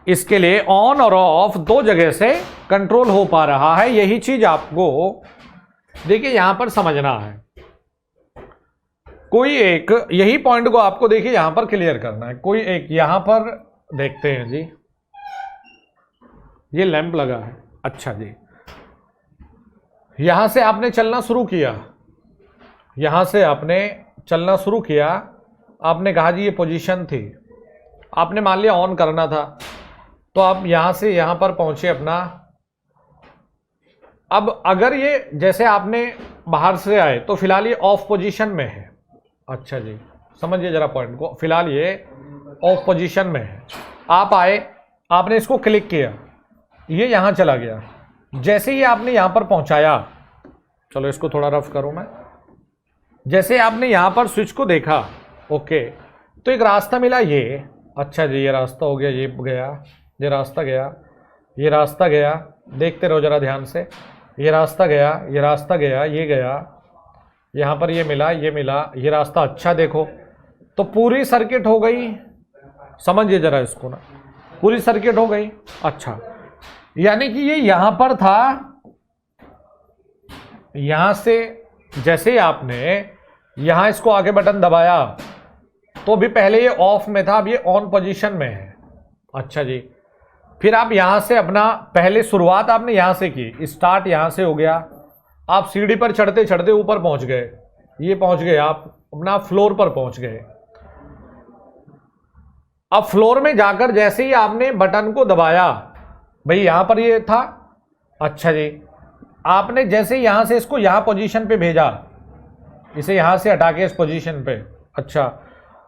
S1: इसके लिए ऑन और ऑफ दो जगह से कंट्रोल हो पा रहा है। यही चीज आपको देखिए यहां पर समझना है, कोई एक यही पॉइंट को आपको देखिए यहां पर क्लियर करना है। कोई एक यहां पर देखते हैं जी, ये लैंप लगा है, अच्छा जी, यहां से आपने चलना शुरू किया, यहां से आपने चलना शुरू किया, आपने कहा जी ये पोजीशन थी, आपने मान लिया ऑन करना था, तो आप यहां से यहां पर पहुंचे अपना। अब अगर ये जैसे आपने बाहर से आए तो फिलहाल ये ऑफ पोजीशन में है, अच्छा जी समझिए जरा पॉइंट को, फिलहाल ये ऑफ पोजीशन में है। आप आए, आपने इसको क्लिक किया, ये यहां चला गया, जैसे ही आपने यहां पर पहुंचाया, चलो इसको थोड़ा रफ करूं मैं, जैसे आपने यहां पर स्विच को देखा, ओके, तो एक रास्ता मिला ये, अच्छा जी ये रास्ता हो गया, ये गया, ये रास्ता गया, ये रास्ता गया, देखते रहो जरा ध्यान से, ये रास्ता गया, ये रास्ता गया, ये गया, यहाँ पर ये मिला, ये मिला, ये रास्ता, अच्छा देखो तो पूरी सर्किट हो गई, समझिए जरा इसको ना, पूरी सर्किट हो गई। अच्छा यानी कि ये यहां पर था, यहां से जैसे ही आपने यहां इसको आगे बटन दबाया तो भी पहले ये ऑफ में था, अब ये ऑन पोजीशन में है, अच्छा जी। फिर आप यहां से अपना पहले शुरुआत आपने यहां से की, स्टार्ट यहां से हो गया, आप सीढ़ी पर चढ़ते चढ़ते ऊपर पहुंच गए, ये पहुंच गए, आप अपना फ्लोर पर पहुंच गए। अब फ्लोर में जाकर जैसे ही आपने बटन को दबाया, भाई यहां पर ये था, अच्छा जी, आपने जैसे यहां से इसको यहां पोजीशन पे भेजा, इसे यहां से हटा के इस पोजीशन पे, अच्छा,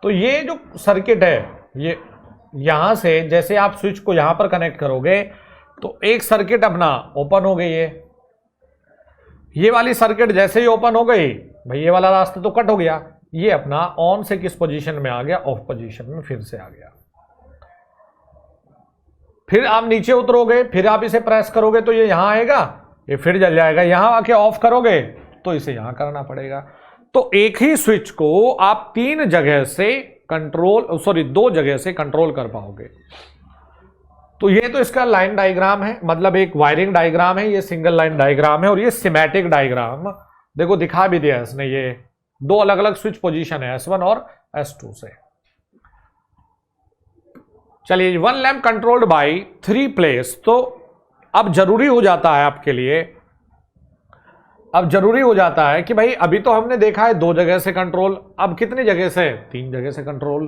S1: तो ये जो सर्किट है, ये यहां से जैसे आप स्विच को यहां पर कनेक्ट करोगे तो एक सर्किट अपना ओपन हो गई है, ये वाली सर्किट जैसे ही ओपन हो गई, भाई ये वाला रास्ता तो कट हो गया, ये अपना ऑन से किस पोजीशन में आ गया, ऑफ पोजीशन में फिर से आ गया। फिर आप नीचे उतरोगे, फिर आप इसे प्रेस करोगे तो ये यहां आएगा, ये फिर जल जाएगा, यहां आके ऑफ करोगे तो इसे यहां करना पड़ेगा। तो एक ही स्विच को आप तीन जगह से कंट्रोल, सॉरी दो जगह से कंट्रोल कर पाओगे। तो ये तो इसका लाइन डायग्राम है, मतलब एक वायरिंग डायग्राम है, ये सिंगल लाइन डायग्राम है, और ये सिमेटिक डायग्राम देखो दिखा भी दिया इसने, ये दो अलग अलग स्विच पोजीशन है S1 और S2 से। चलिए, one lamp controlled by 3 place, तो अब जरूरी हो जाता है आपके लिए, अब जरूरी हो जाता है कि भाई अभी तो हमने देखा है दो जगह से कंट्रोल, अब कितनी जगह से, 3 जगह से कंट्रोल।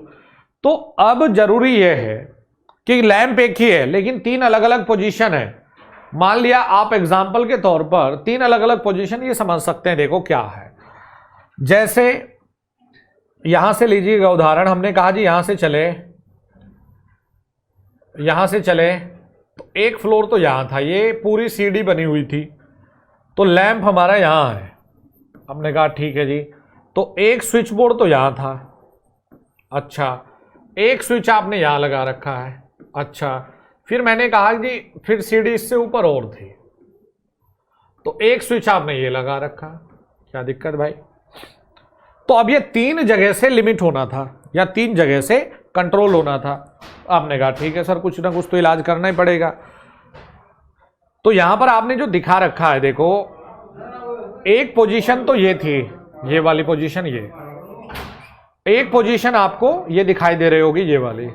S1: तो अब जरूरी यह है कि लैंप एक ही है लेकिन 3 अलग अलग पोजीशन है। मान लिया आप एग्जाम्पल के तौर पर 3 अलग अलग पोजीशन ये समझ सकते हैं, देखो क्या है। जैसे यहां से लीजिएगा उदाहरण, हमने कहा जी यहां से चले, यहां से चले तो एक फ्लोर तो यहां था, ये पूरी सीढ़ी बनी हुई थी, तो लैंप हमारा यहां है, हमने कहा ठीक है जी, तो एक स्विच बोर्ड तो यहां था, अच्छा, एक स्विच आपने यहां लगा रखा है, अच्छा, फिर मैंने कहा जी फिर सीढ़ी इससे ऊपर और थी, तो एक स्विच आपने ये लगा रखा, क्या दिक्कत भाई। तो अब ये 3 जगह से लिमिट होना था या 3 जगह से कंट्रोल होना था। आपने कहा ठीक है सर, कुछ ना कुछ तो इलाज करना ही पड़ेगा। तो यहां पर आपने जो दिखा रखा है, देखो एक पोजीशन तो ये थी, ये वाली पोजीशन, ये एक पोजीशन आपको ये दिखाई दे रही होगी, ये वाली,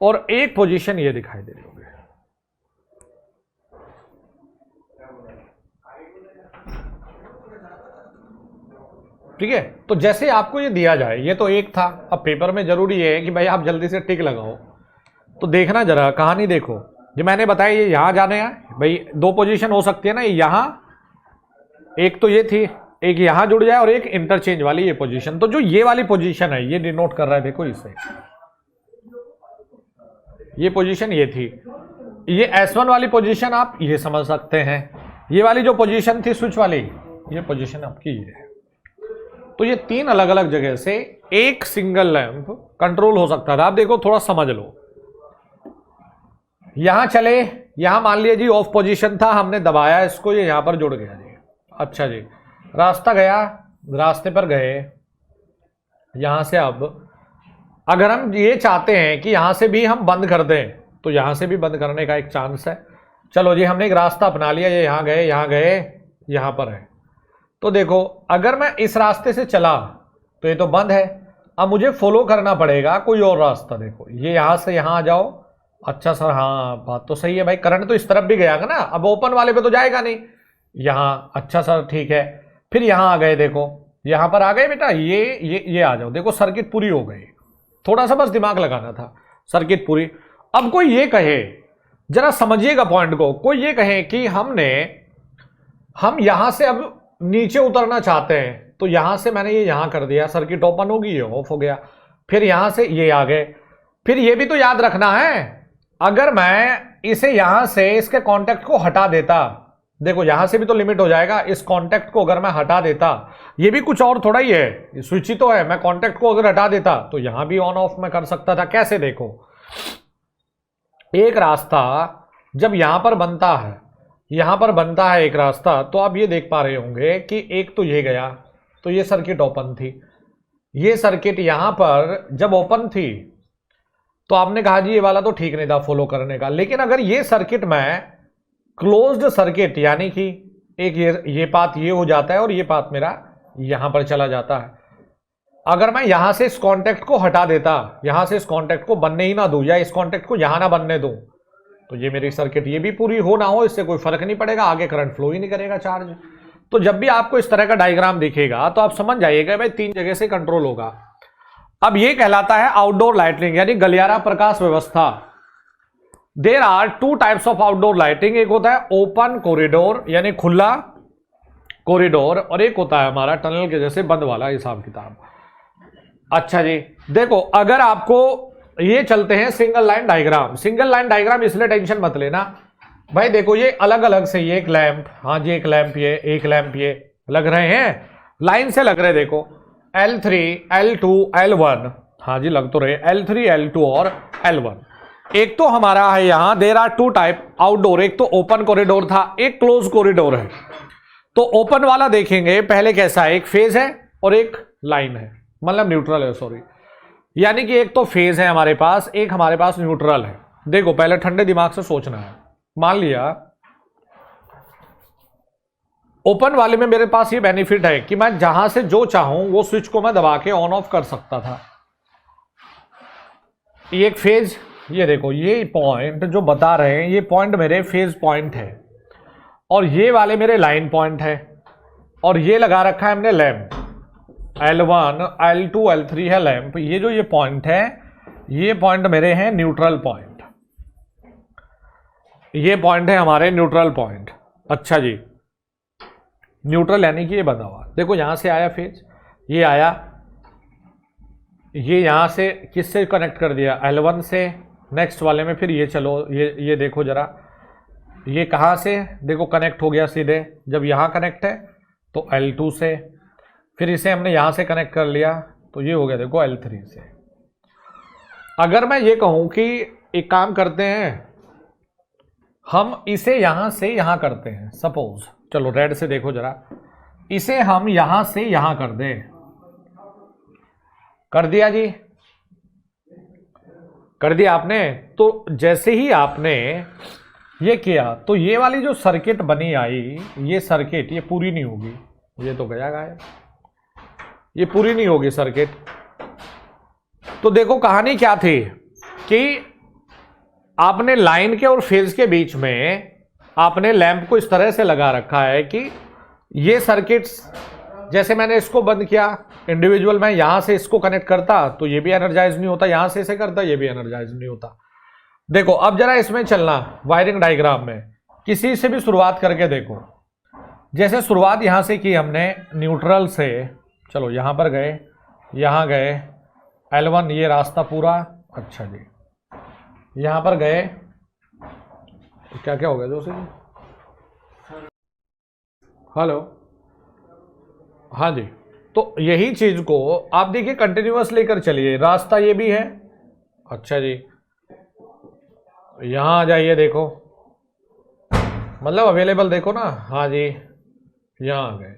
S1: और एक पोजीशन ये दिखाई दे रही होगी। ठीक है। तो जैसे आपको ये दिया जाए, ये तो एक था, अब पेपर में जरूरी है कि भाई आप जल्दी से टिक लगाओ। तो देखना जरा कहानी देखो, जो मैंने बताया ये यहां जाने हैं भाई, दो पोजीशन हो सकती है ना, यहां एक तो ये थी, एक यहां जुड़ जाए और एक इंटरचेंज वाली ये पोजीशन। तो जो ये वाली पोजीशन है ये डिनोट कर रहा है, देखो इसे, ये पोजीशन ये थी, ये S1 वाली पोजीशन आप ये समझ सकते हैं, ये वाली जो पोजीशन थी स्विच वाली, ये पोजीशन आपकी ये है। तो ये तीन अलग अलग जगह से एक सिंगल लैंप कंट्रोल हो सकता था। आप देखो थोड़ा समझ लो, यहां चले, यहां मान लिया जी ऑफ पोजीशन था, हमने दबाया इसको, ये यहां पर जुड़ गया जी। अच्छा जी, रास्ता गया, रास्ते पर गए, यहां से अब अगर हम ये चाहते हैं कि यहां से भी हम बंद कर दें तो यहां से भी बंद करने का एक चांस है। चलो जी, हमने एक रास्ता अपना लिया, ये यहां गए, यहां गए, यहां पर है। तो देखो अगर मैं इस रास्ते से चला तो ये तो बंद है, अब मुझे फॉलो करना पड़ेगा कोई और रास्ता। देखो ये यहां से यहां आ जाओ। अच्छा सर, हाँ बात तो सही है भाई, करंट तो इस तरफ भी गया ना, अब ओपन वाले पे तो जाएगा नहीं यहां। अच्छा सर ठीक है, फिर यहां आ गए, देखो यहां पर आ गए बेटा, ये आ जाओ। देखो सर्किट पूरी हो गई, थोड़ा सा बस दिमाग लगाना था, सर्किट पूरी। अब कोई ये कहे, जरा समझिएगा पॉइंट को, कोई ये कहे कि हम यहां से अब नीचे उतरना चाहते हैं, तो यहां से मैंने ये यहां कर दिया, सर्किट ओपन होगी, ये ऑफ हो गया, फिर यहां से ये आ गए। फिर ये भी तो याद रखना है, अगर मैं इसे यहां से इसके कांटेक्ट को हटा देता, देखो यहां से भी तो लिमिट हो जाएगा, इस कांटेक्ट को अगर मैं हटा देता, ये भी कुछ और थोड़ा ही है, स्विच ही तो है, मैं कांटेक्ट को अगर हटा देता तो यहां भी ऑन ऑफ मैं कर सकता था। कैसे? देखो एक रास्ता जब यहां पर बनता है, यहां पर बनता है एक रास्ता, तो आप ये देख पा रहे होंगे कि एक तो ये गया, तो ये सर्किट ओपन थी, ये सर्किट यहां पर जब ओपन थी तो आपने कहा जी ये वाला तो ठीक नहीं था फॉलो करने का। लेकिन अगर ये सर्किट मैं क्लोज्ड सर्किट, यानी कि एक ये पाथ ये हो जाता है और ये पाथ मेरा यहां पर चला जाता है, अगर मैं यहां से इस कांटेक्ट को हटा देता, यहां से इस कांटेक्ट को बनने ही ना दूं, या इस कांटेक्ट को यहां ना बनने दूं, तो ये मेरी सर्किट ये भी पूरी हो ना हो, इससे कोई फर्क नहीं पड़ेगा, आगे करंट फ्लो ही नहीं करेगा चार्ज। तो जब भी आपको इस तरह का डायग्राम दिखेगा तो आप समझ जाइएगा भाई तीन जगह से कंट्रोल होगा। अब ये कहलाता है आउटडोर लाइटिंग, यानी गलियारा प्रकाश व्यवस्था। There are two types of outdoor lighting, एक होता है ओपन कॉरिडोर यानी खुला कॉरिडोर, और एक होता है हमारा टनल के जैसे बंद वाला हिसाब किताब। अच्छा जी, देखो अगर आपको ये चलते हैं single line diagram, single line diagram इसलिए टेंशन मत लेना भाई, देखो ये अलग अलग से, ये एक लैंप, हाँ जी एक लैंप, ये एक लैंप, ये लग रहे हैं लाइन से लग रहे, देखो L3 L2 L1, हाँ जी लग तो रहे, L3 L2 और L1। एक तो हमारा है यहां there are two type outdoor, एक तो ओपन कॉरिडोर था, एक क्लोज कॉरिडोर है। तो ओपन वाला देखेंगे पहले कैसा है, एक फेज है और एक लाइन है, मतलब न्यूट्रल है, सॉरी, यानी कि एक तो फेज है हमारे पास, एक हमारे पास न्यूट्रल है। देखो पहले ठंडे दिमाग से सोचना है, मान लिया ओपन वाले में मेरे पास ये बेनिफिट है कि मैं जहां से जो चाहूं वो स्विच को मैं दबा के ऑन ऑफ कर सकता था। ये एक फेज, ये देखो ये पॉइंट जो बता रहे हैं, ये पॉइंट मेरे फेज पॉइंट है, और ये वाले मेरे लाइन पॉइंट है, और ये लगा रखा है हमने लैंप, L1 L2 L3 है लैंप। ये जो ये पॉइंट है, ये पॉइंट मेरे हैं न्यूट्रल पॉइंट, ये पॉइंट है हमारे न्यूट्रल पॉइंट। अच्छा जी, न्यूट्रल यानी कि ये बंधा हुआ, देखो यहां से आया फेज, ये आया, ये यहां से किससे कनेक्ट कर दिया, L1 से, नेक्स्ट वाले में फिर ये चलो, ये देखो जरा, ये कहां से देखो कनेक्ट हो गया सीधे, जब यहां कनेक्ट है तो L2 से, फिर इसे हमने यहां से कनेक्ट कर लिया तो ये हो गया देखो L3 से। अगर मैं ये कहूं कि एक काम करते हैं, हम इसे यहां से यहां करते हैं, सपोज, चलो रेड से देखो जरा, इसे हम यहां से यहां कर दें, कर दिया जी, कर दिया आपने। तो जैसे ही आपने ये किया तो ये वाली जो सर्किट बनी आई, ये सर्किट ये पूरी नहीं होगी, ये तो गया गायब, ये पूरी नहीं होगी सर्किट। तो देखो कहानी क्या थी कि आपने लाइन के और फेज के बीच में आपने लैंप को इस तरह से लगा रखा है कि ये सर्किट्स जैसे मैंने इसको बंद किया, इंडिविजुअल मैं यहां से इसको कनेक्ट करता तो ये भी एनर्जाइज नहीं होता, यहां से इसे करता ये भी एनर्जाइज नहीं होता। देखो अब जरा इसमें चलना, वायरिंग डायग्राम में किसी से भी शुरुआत करके देखो। जैसे शुरुआत यहां से की हमने न्यूट्रल से, चलो यहां पर गए, यहां गए L1 ये रास्ता पूरा, अच्छा जी यहां पर गए, क्या क्या हो गया जोशी जी? हेलो, हाँ जी। तो यही चीज को आप देखिए कंटिन्यूअस लेकर चलिए, रास्ता ये भी है, अच्छा जी यहां आ जाइए, देखो मतलब अवेलेबल देखो ना, हाँ जी यहां आ गए।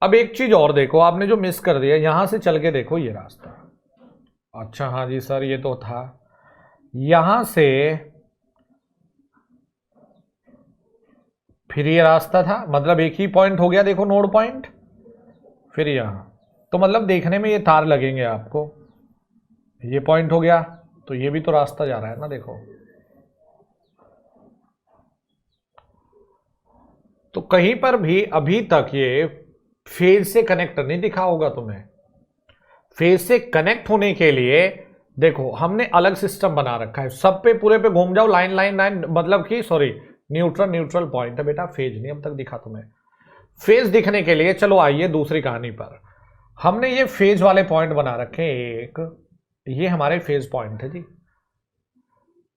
S1: अब एक चीज और देखो, आपने जो मिस कर दिया, यहां से चल के देखो ये रास्ता, अच्छा हाँ जी सर ये तो था, यहां से फिर ये रास्ता था, मतलब एक ही पॉइंट हो गया, देखो नोड पॉइंट, फिर यहां, तो मतलब देखने में ये तार लगेंगे आपको, ये पॉइंट हो गया तो ये भी तो रास्ता जा रहा है ना, देखो तो कहीं पर भी अभी तक ये फेज से कनेक्ट नहीं दिखा होगा तुम्हें। फेज से कनेक्ट होने के लिए देखो हमने अलग सिस्टम बना रखा है, सब पे पूरे पे घूम जाओ, लाइन लाइन लाइन, मतलब कि सॉरी न्यूट्रल न्यूट्रल पॉइंट है बेटा, फेज नहीं अब तक दिखा तुम्हें। फेज दिखने के लिए चलो आइए दूसरी कहानी पर, हमने ये फेज वाले पॉइंट बना रखे हैं, एक ये हमारे फेज पॉइंट है जी,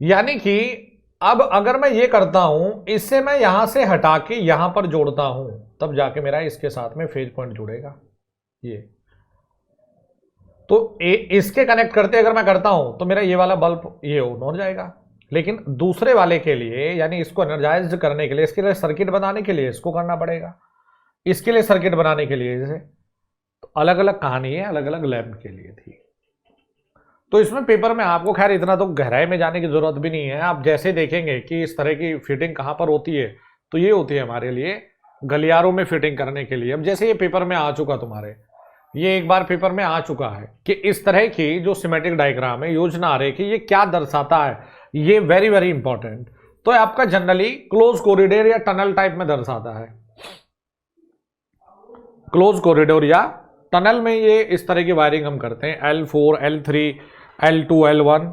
S1: यानी कि अब अगर मैं ये करता हूं, इससे मैं यहां से हटा के यहां पर जोड़ता हूं, तब जाके मेरा इसके साथ में फेज पॉइंट जुड़ेगा, ये तो इसके कनेक्ट करते अगर मैं करता हूं तो मेरा ये वाला बल्ब ये ऑन हो जाएगा। लेकिन दूसरे वाले के लिए, यानी इसको एनर्जाइज करने के लिए, इसके लिए सर्किट बनाने के लिए इसको करना पड़ेगा, इसके लिए सर्किट बनाने के लिए इसे, तो अलग अलग कहानी है, अलग अलग लैम्प के लिए थी। तो इसमें पेपर में आपको खैर इतना तो गहराई में जाने की जरूरत भी नहीं है, आप जैसे देखेंगे कि इस तरह की फिटिंग कहां पर होती है, तो ये होती है हमारे लिए गलियारों में फिटिंग करने के लिए। अब जैसे ये पेपर में आ चुका तुम्हारे, ये एक बार पेपर में आ चुका है कि इस तरह की जो सिमेट्रिक डायग्राम है, योजना आ रही कि ये क्या दर्शाता है, ये वेरी वेरी इंपॉर्टेंट। तो आपका जनरली क्लोज कॉरिडोर या टनल टाइप में दर्शाता है, क्लोज कॉरिडोर या टनल में ये इस तरह की वायरिंग हम करते हैं, L4 L3 L2 L1।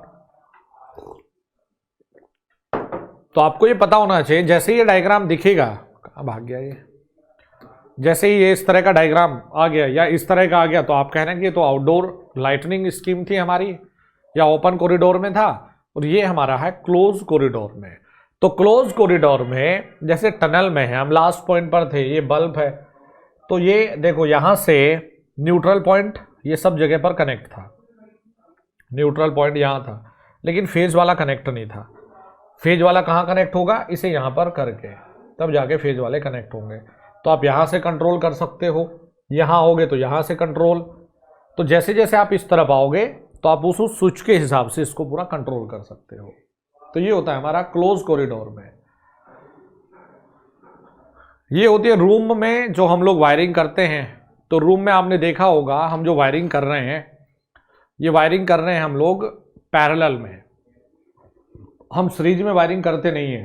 S1: तो आपको ये पता होना चाहिए, जैसे ये डायग्राम दिखेगा, कहां भाग गया ये, जैसे ही ये इस तरह का डायग्राम आ गया या इस तरह का आ गया, तो आप कह रहे हैं कि ये तो आउटडोर लाइटनिंग स्कीम थी हमारी या ओपन कॉरिडोर में था, और ये हमारा है क्लोज कॉरिडोर में। तो क्लोज कॉरिडोर में जैसे टनल में है, हम लास्ट पॉइंट पर थे, ये बल्ब है, तो ये देखो यहां से न्यूट्रल पॉइंट ये सब जगह पर कनेक्ट था, न्यूट्रल पॉइंट यहां था, लेकिन फेज वाला कनेक्ट नहीं था। फेज वाला कहां कनेक्ट होगा, इसे यहां पर करके, तब जाके फेज वाले कनेक्ट होंगे। तो आप यहां से कंट्रोल कर सकते हो, यहां आओगे तो यहां से कंट्रोल, तो जैसे जैसे आप इस तरफ आओगे तो आप उस स्विच के हिसाब से इसको पूरा कंट्रोल कर सकते हो। तो ये होता है हमारा क्लोज कॉरिडोर में। ये होती है रूम में जो हम लोग वायरिंग करते हैं। तो रूम में आपने देखा होगा हम जो वायरिंग कर रहे हैं, ये वायरिंग कर रहे हैं हम लोग पैरेलल में, हम सीरीज में वायरिंग करते नहीं है।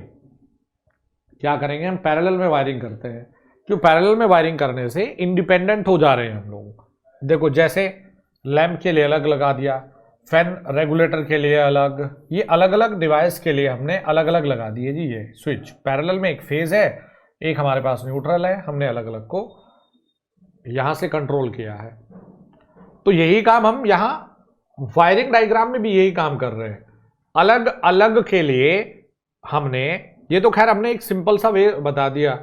S1: क्या करेंगे, हम पैरेलल में वायरिंग करते हैं। क्यों, पैरेलल में वायरिंग करने से इंडिपेंडेंट हो जा रहे हैं हम लोग। देखो जैसे लैंप के लिए अलग लगा दिया, फैन रेगुलेटर के लिए अलग, ये अलग अलग डिवाइस के लिए हमने अलग अलग लगा दिए जी। ये स्विच पैरेलल में एक फेज है, एक हमारे पास न्यूट्रल है, हमने अलग अलग को यहां से कंट्रोल किया है। तो यही काम हम यहां वायरिंग डायग्राम में भी यही काम कर रहे हैं। अलग अलग के लिए हमने, ये तो खैर हमने एक सिंपल सा वे बता दिया,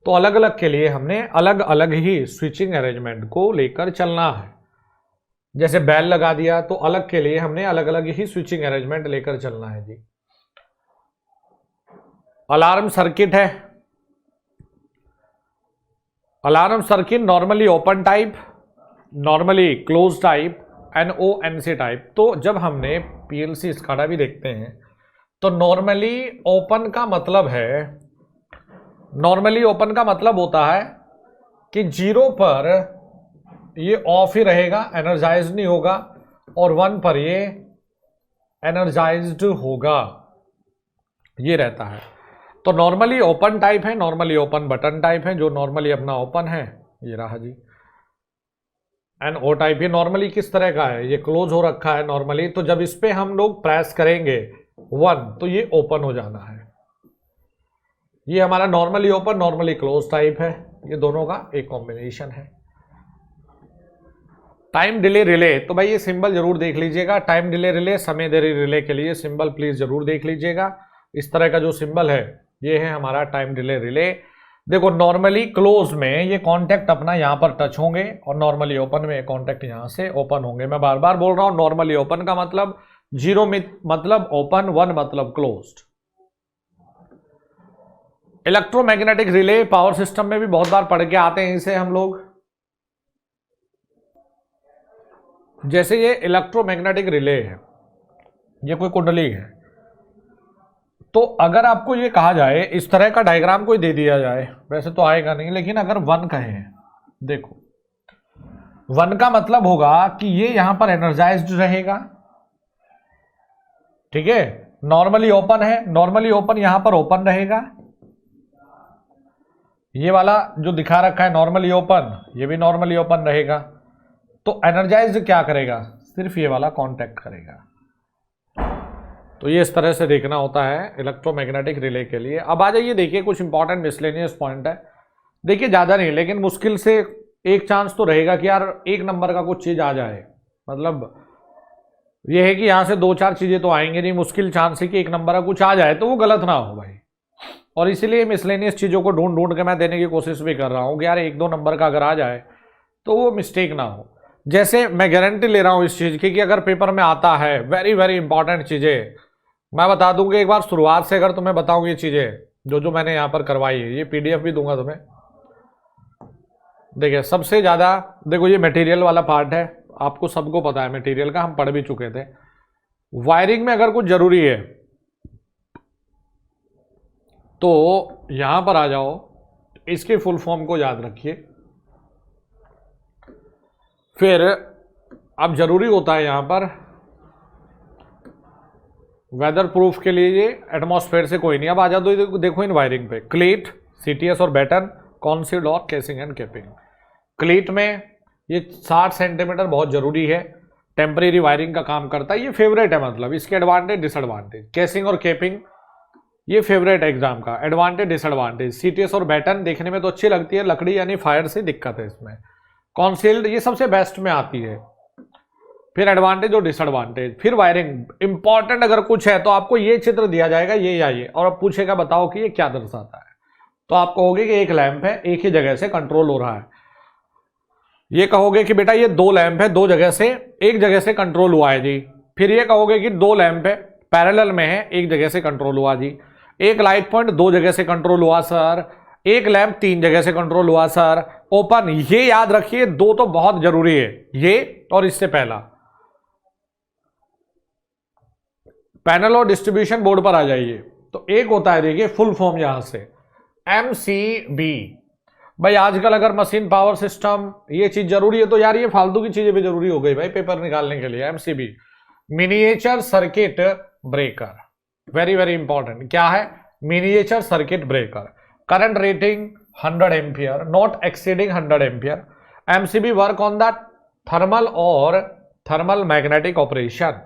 S1: तो अलग अलग के लिए हमने अलग अलग ही स्विचिंग अरेंजमेंट को लेकर चलना है। जैसे बेल लगा दिया तो अलग के लिए हमने अलग अलग ही स्विचिंग अरेंजमेंट लेकर चलना है जी। अलार्म सर्किट है, alarm circuit normally open type, normally close type, NONC type. तो जब हमने PLC स्काडा भी देखते हैं तो नॉर्मली ओपन का मतलब है, नॉर्मली ओपन का मतलब होता है कि 0 पर ये ऑफ ही रहेगा, एनर्जाइज्ड नहीं होगा, और 1 पर ये एनर्जाइज्ड होगा, ये रहता है। तो नॉर्मली ओपन टाइप है, नॉर्मली ओपन बटन टाइप है। जो नॉर्मली अपना ओपन है ये रहा जी NO टाइप। ये नॉर्मली किस तरह का है, ये क्लोज हो रखा है नॉर्मली, तो जब इस पे हम लोग प्रेस करेंगे 1 तो ये ओपन हो जाना है। ये हमारा normally open normally close type है, ये दोनों का एक कॉम्बिनेशन है। टाइम डिले रिले, तो भाई ये सिंबल जरूर देख लीजिएगा। टाइम डिले रिले, समय देरी रिले के लिए सिंबल प्लीज जरूर देख लीजिएगा। इस तरह का जो सिंबल है ये है हमारा टाइम डिले रिले। देखो नॉर्मली क्लोज में ये कॉन्टेक्ट अपना यहां पर टच होंगे और नॉर्मली ओपन में कॉन्टेक्ट यहां से ओपन होंगे। मैं बार बार बोल रहा हूं, नॉर्मली ओपन का मतलब 0 मतलब ओपन, 1 मतलब closed. Electromagnetic relay power system में भी बहुत बार पढ़ के आते हैं इसे हम लोग। जैसे ये इलेक्ट्रोमैग्नेटिक रिले है, ये कोई कुंडली है, तो अगर आपको ये कहा जाए, इस तरह का डायग्राम कोई दे दिया जाए, वैसे तो आएगा नहीं, लेकिन अगर 1 कहे, देखो 1 का मतलब होगा कि ये यहां पर एनर्जाइज्ड रहेगा, ठीक है। नॉर्मली ओपन है, नॉर्मली ओपन यहां पर ओपन रहेगा। ये वाला जो दिखा रखा है नॉर्मली ओपन, ये भी नॉर्मली ओपन रहेगा। तो एनर्जाइज्ड क्या करेगा, सिर्फ ये वाला कांटेक्ट करेगा। तो ये इस तरह से देखना होता है इलेक्ट्रोमैग्नेटिक रिले के लिए। अब आ जाइए, देखिए कुछ इंपॉर्टेंट मिसलेनियस पॉइंट है। देखिए ज़्यादा नहीं, लेकिन मुश्किल से एक चांस तो रहेगा कि यार 1 नंबर का कुछ चीज़ आ जाए। मतलब ये है कि यहाँ से 2-4 चीज़ें तो आएंगे नहीं, मुश्किल चांस है कि 1 नंबर का कुछ आ जाए, तो वो गलत ना हो भाई। और इसीलिए मिसलेनियस चीज़ों को ढूंढ ढूंढ के मैं देने की कोशिश भी कर रहा हूँ कि यार 1-2 नंबर का अगर आ जाए तो वो मिस्टेक ना हो। जैसे मैं गारंटी ले रहा हूँ इस चीज़ की कि अगर पेपर में आता है, वेरी वेरी इंपॉर्टेंट चीज़ें मैं बता दूंगा एक बार शुरुआत से। अगर तुम्हें बताऊँ ये चीज़ें जो मैंने यहाँ पर करवाई है, ये PDF भी दूंगा तुम्हें। देखिए सबसे ज़्यादा, देखो ये मटेरियल वाला पार्ट है, आपको सबको पता है मटेरियल का, हम पढ़ भी चुके थे। वायरिंग में अगर कुछ जरूरी है तो यहां पर आ जाओ, इसके फुल फॉर्म को याद रखिए। फिर अब जरूरी होता है यहां पर वेदर प्रूफ के लिए ये एटमॉस्फेयर से कोई नहीं। अब आ जाओ देखो इन वायरिंग पे, क्लीट, CTS और बैटन, कॉन्सिल्ड और केसिंग एंड केपिंग। क्लीट में ये 60 सेंटीमीटर बहुत जरूरी है, टेम्परेरी वायरिंग का काम करता है, ये फेवरेट है, मतलब इसके एडवांटेज डिसएडवांटेज। केसिंग और केपिंग ये फेवरेट है एग्जाम का, एडवांटेज डिसएडवांटेज। CTS और बैटन देखने में तो अच्छी लगती है, लकड़ी यानी फायर से दिक्कत है इसमें। कॉन्सिल्ड ये सबसे बेस्ट में आती है। फिर एडवांटेज और डिसएडवांटेज। फिर वायरिंग इंपॉर्टेंट अगर कुछ है तो आपको ये चित्र दिया जाएगा, ये या ये, और अब पूछेगा बताओ कि ये क्या दर्शाता है, तो आप कहोगे कि एक लैंप है, एक ही जगह से कंट्रोल हो रहा है। ये कहोगे कि बेटा ये 2 लैंप है, 2 जगह से, एक जगह से कंट्रोल हुआ है जी। फिर ये कहोगे कि 2 लैंप है, पैरेलल में है, एक जगह से कंट्रोल हुआ जी। एक लाइट पॉइंट 2 जगह से कंट्रोल हुआ सर, एक लैंप 3 जगह से कंट्रोल हुआ सर। ओपन, ये याद रखिए, 2 तो बहुत जरूरी है, ये और इससे पहला। पैनल और डिस्ट्रीब्यूशन बोर्ड पर आ जाइए, तो एक होता है, देखिए फुल फॉर्म यहां से MCB। भाई आजकल अगर मशीन पावर सिस्टम ये चीज जरूरी है तो यार ये फालतू की चीजें भी जरूरी हो गई भाई पेपर निकालने के लिए। MCB miniature circuit breaker, very very important. क्या है? Miniature circuit breaker. Current rating 100 ampere, not exceeding 100 ampere. MCB work on the thermal और thermal magnetic operation,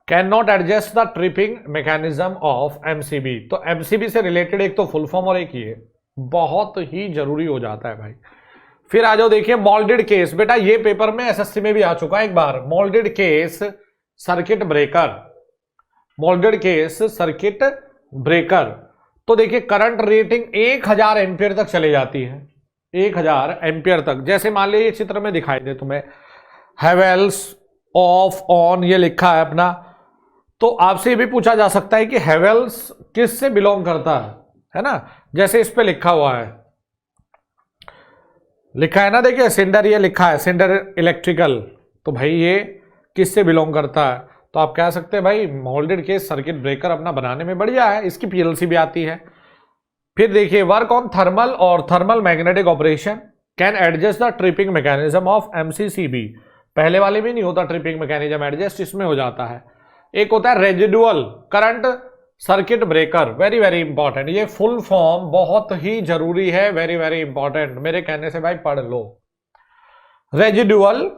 S1: can not adjust the tripping mechanism of MCB। तो MCB से related एक तो full form और एक ये बहुत ही जरूरी हो जाता है भाई। फिर आ जाओ, देखिए मोल्डेड केस, बेटा ये पेपर में SSC में भी आ चुका है एक बार। Moulded case circuit breaker, moulded case circuit breaker. तो देखिए करंट रेटिंग 1000 एम्पियर तक चले जाती है, 1000 एम्पियर तक। जैसे मान लीजिए चित्र में दिखाई दे तुम्हें, हैवेल्स ऑफ ऑन ये लिखा है अपना, तो आपसे ये भी पूछा जा सकता है कि हैवेल्स किस से बिलोंग करता है ना। जैसे इस पे लिखा हुआ है, लिखा है ना, देखिए सिंडर, ये लिखा है सिंडर इलेक्ट्रिकल, तो भाई ये किस से बिलोंग करता है? तो आप कह सकते हैं भाई मोल्डेड केस सर्किट ब्रेकर अपना बनाने में बढ़िया है, इसकी PLC भी आती है। फिर देखिए वर्क ऑन थर्मल और thermal magnetic operation, can adjust the tripping mechanism of MCCB। पहले वाले में नहीं होता ट्रिपिंग मैकेनिज्म एडजस्ट, इसमें हो जाता है। एक होता है residual current circuit breaker, very very important, ये फुल फॉर्म बहुत ही जरूरी है, वेरी वेरी इंपॉर्टेंट, मेरे कहने से भाई पढ़ लो। रेजिडुअल,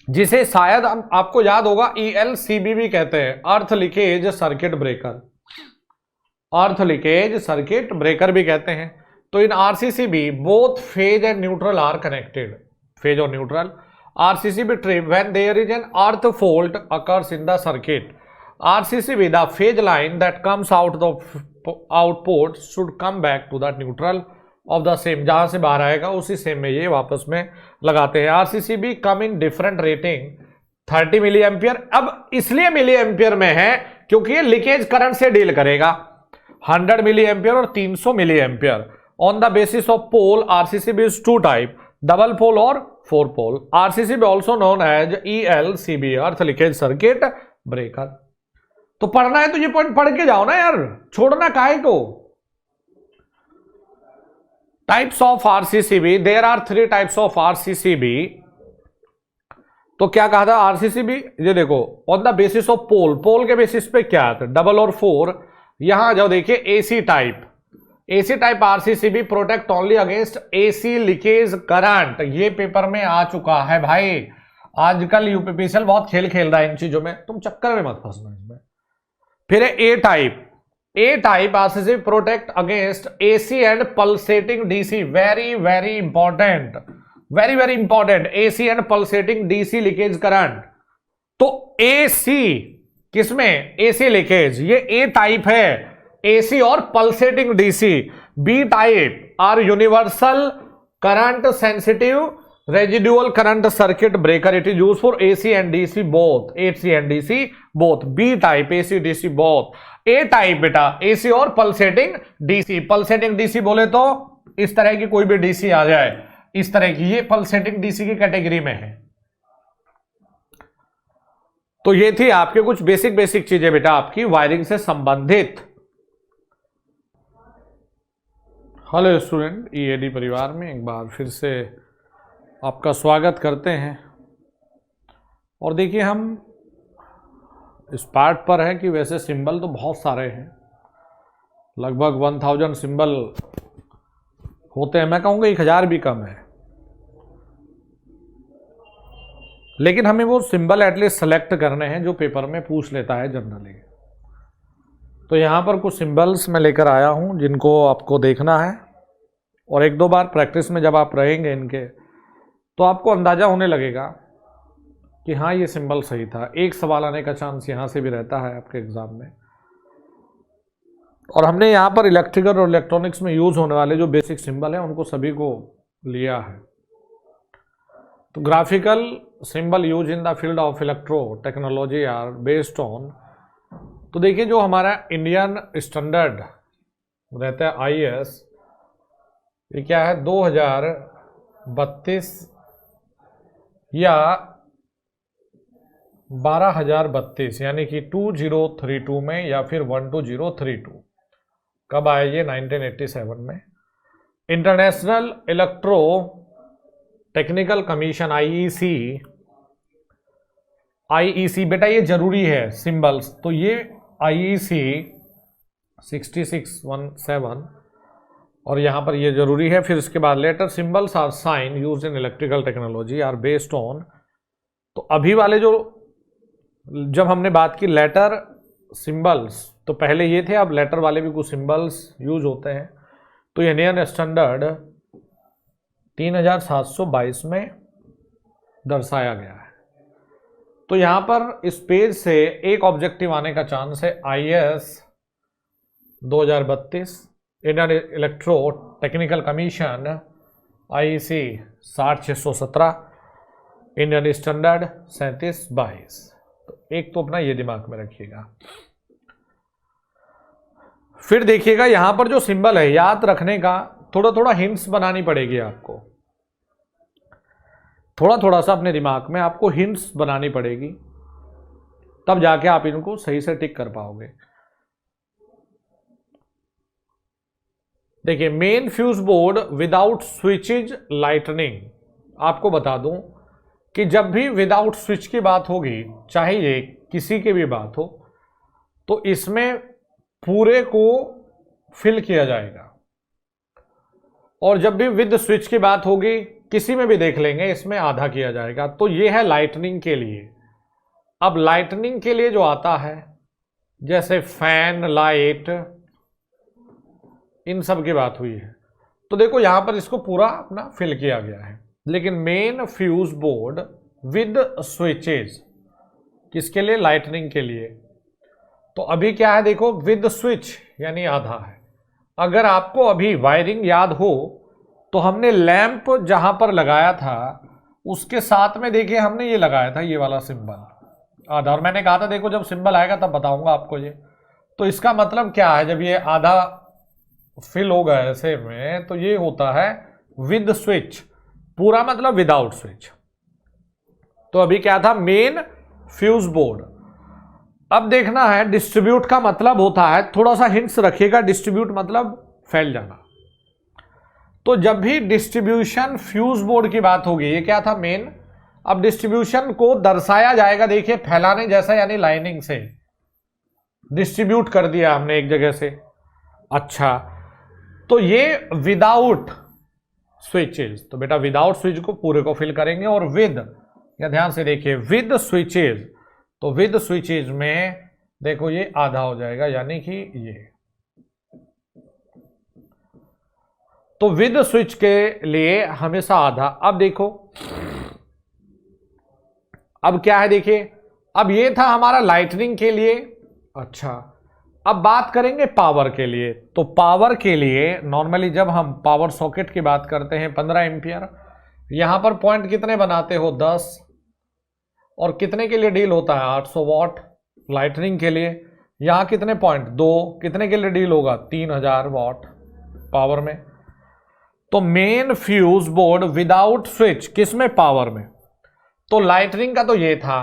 S1: जिसे शायद आपको याद होगा ELCB भी कहते हैं, earth leakage circuit breaker, earth leakage circuit breaker भी कहते हैं। तो इन RCCB both phase and neutral are connected, phase और neutral. RCCB trip when there is an earth fault occurs in the circuit. RCCB, the phase line that comes out the output should come back to the neutral of the same, जहां से बाहर आएगा उसी same में ये वापस में लगाते हैं। RCCB come in different rating, 30 milliampere. अब इसलिए मिली एम्पियर में है क्योंकि ये लीकेज करंट से डील करेगा, 100 मिली एम्पियर और 300 milliampere. On the basis of pole RCCB is 2 type, double pole और 4 pole. RCCB also known as ELCB, earth leakage circuit breaker. तो पढ़ना है तो ये पॉइंट पढ़ के जाओ ना यार, छोड़ना काहे को। Types of RCCB, there are 3 types of RCCB। तो क्या कहा था RCCB, ये देखो, on the basis of pole, pole के बेसिस पे क्या आता है, डबल और 4। यहां जाओ देखिए AC type, AC type RCCB protect only against AC leakage current, ये पेपर में आ चुका है भाई। आजकल यूपीपीसीएल बहुत खेल खेल रहा है इन चीजों में, तुम चक्कर में मत फंसना इसमें। फिर है A type, A type RCCB protect against AC and pulsating DC, very very important, very very important, AC and pulsating DC leakage current. तो AC किसमें, AC लीकेज, ये A टाइप है, AC और pulsating DC। B type are universal current sensitive residual current circuit breaker, it is use for AC and DC both, AC and DC both. B type AC DC both. A type बेटा AC और pulsating DC, pulsating DC बोले तो इस तरह की कोई भी DC आ जाए, इस तरह की, ये पल्सेटिंग DC की कैटेगरी में है। तो ये थी आपके कुछ बेसिक चीजें बेटा आपकी वायरिंग से संबंधित। हेलो स्टूडेंट, EAD परिवार में एक बार फिर से आपका स्वागत करते हैं। और देखिए हम इस पार्ट पर है कि वैसे सिंबल तो बहुत सारे हैं, लगभग 1000 सिंबल होते हैं, मैं कहूँगा 1000 भी कम है, लेकिन हमें वो सिंबल एटलीस्ट सेलेक्ट करने हैं जो पेपर में पूछ लेता है जनरली। तो यहाँ पर कुछ सिंबल्स मैं लेकर आया हूँ जिनको आपको देखना है, और 1-2 बार प्रैक्टिस में जब आप रहेंगे इनके तो आपको अंदाजा होने लगेगा कि हाँ ये सिंबल सही था। एक सवाल आने का चांस यहाँ से भी रहता है आपके एग्जाम में। और हमने यहाँ पर इलेक्ट्रिकल और इलेक्ट्रॉनिक्स में यूज होने वाले जो बेसिक सिंबल हैं उनको सभी को लिया है। तो graphical symbol use in the field of electro technology are based on, तो देखिए जो हमारा इंडियन स्टैंडर्ड रहता है IS, ये क्या है 2032 या 12032, यानी कि 2032 में या फिर 12032। कब आया ये, 1987 में। International electro technical commission IEC बेटा ये जरूरी है सिंबल्स, तो ये IEC 6617 और यहाँ पर ये जरूरी है। फिर इसके बाद letter symbols are sign use in electrical technology are based on, तो अभी वाले जो जब हमने बात की लेटर सिंबल्स तो पहले ये थे, अब लेटर वाले भी कुछ सिंबल्स यूज होते हैं। तो इंडियन स्टैंडर्ड 3722 में दर्शाया गया है। तो यहाँ पर इस पेज से एक ऑब्जेक्टिव आने का चांस है IS 2032, Indian electro technical commission IEC 60617, Indian standard 3722। तो एक तो अपना ये दिमाग में रखिएगा। फिर देखिएगा यहां पर जो सिंबल है याद रखने का थोड़ा थोड़ा हिंट्स बनानी पड़ेगी आपको, थोड़ा थोड़ा सा अपने दिमाग में आपको हिंट्स बनानी पड़ेगी, तब जाके आप इनको सही से टिक कर पाओगे। देखिए main fuse board without switches lightning, आपको बता दूं कि जब भी विदाउट स्विच की बात होगी, चाहे ये किसी की भी बात हो, तो इसमें पूरे को फिल किया जाएगा। और जब भी विद स्विच की बात होगी किसी में भी देख लेंगे, इसमें आधा किया जाएगा। तो ये है लाइटनिंग के लिए। अब लाइटनिंग के लिए जो आता है जैसे फैन, लाइट, इन सब की बात हुई है, तो देखो यहां पर इसको पूरा अपना फिल किया गया है। लेकिन main fuse board with switches किसके लिए? लाइटनिंग के लिए। तो अभी क्या है देखो, विद स्विच यानी आधा है। अगर आपको अभी वायरिंग याद हो तो हमने लैंप जहां पर लगाया था उसके साथ में देखिए हमने ये लगाया था, ये वाला सिंबल आधा। और मैंने कहा था देखो जब सिंबल आएगा तब बताऊंगा आपको ये। तो इसका मतलब क्या है, जब ये आधा फिल होगा ऐसे में तो ये होता है विद स्विच, पूरा मतलब विदाउट स्विच। तो अभी क्या था? Main fuse board. अब देखना है डिस्ट्रीब्यूट का मतलब होता है, थोड़ा सा हिंट्स रखिएगा, डिस्ट्रीब्यूट मतलब फैल जाना। तो जब भी डिस्ट्रीब्यूशन फ्यूज बोर्ड की बात होगी, ये क्या था? मेन। अब डिस्ट्रीब्यूशन को दर्शाया जाएगा देखिए फैलाने जैसा, यानी लाइनिंग से डिस्ट्रीब्यूट कर दिया हमने एक जगह से। अच्छा, तो ये विदाउट स्विचेस, तो बेटा विदाउट स्विच को पूरे को फिल करेंगे। और विद, या ध्यान से देखिए विद स्विचेस, तो विद स्विचेस में देखो ये आधा हो जाएगा, यानी कि ये। तो विद स्विच के लिए हमेशा आधा। अब देखो अब क्या है, देखिए अब ये था हमारा लाइटनिंग के लिए। अच्छा, अब बात करेंगे पावर के लिए। तो पावर के लिए नॉर्मली जब हम पावर सॉकेट की बात करते हैं 15 एम्पियर, यहां पर पॉइंट कितने बनाते हो? 10। और कितने के लिए डील होता है? 800 वॉट लाइटनिंग के लिए। यहां कितने पॉइंट? 2। कितने के लिए डील होगा? 3000 वॉट पावर में। तो main fuse board without switch, किसमें? पावर में। तो लाइटनिंग का तो ये था।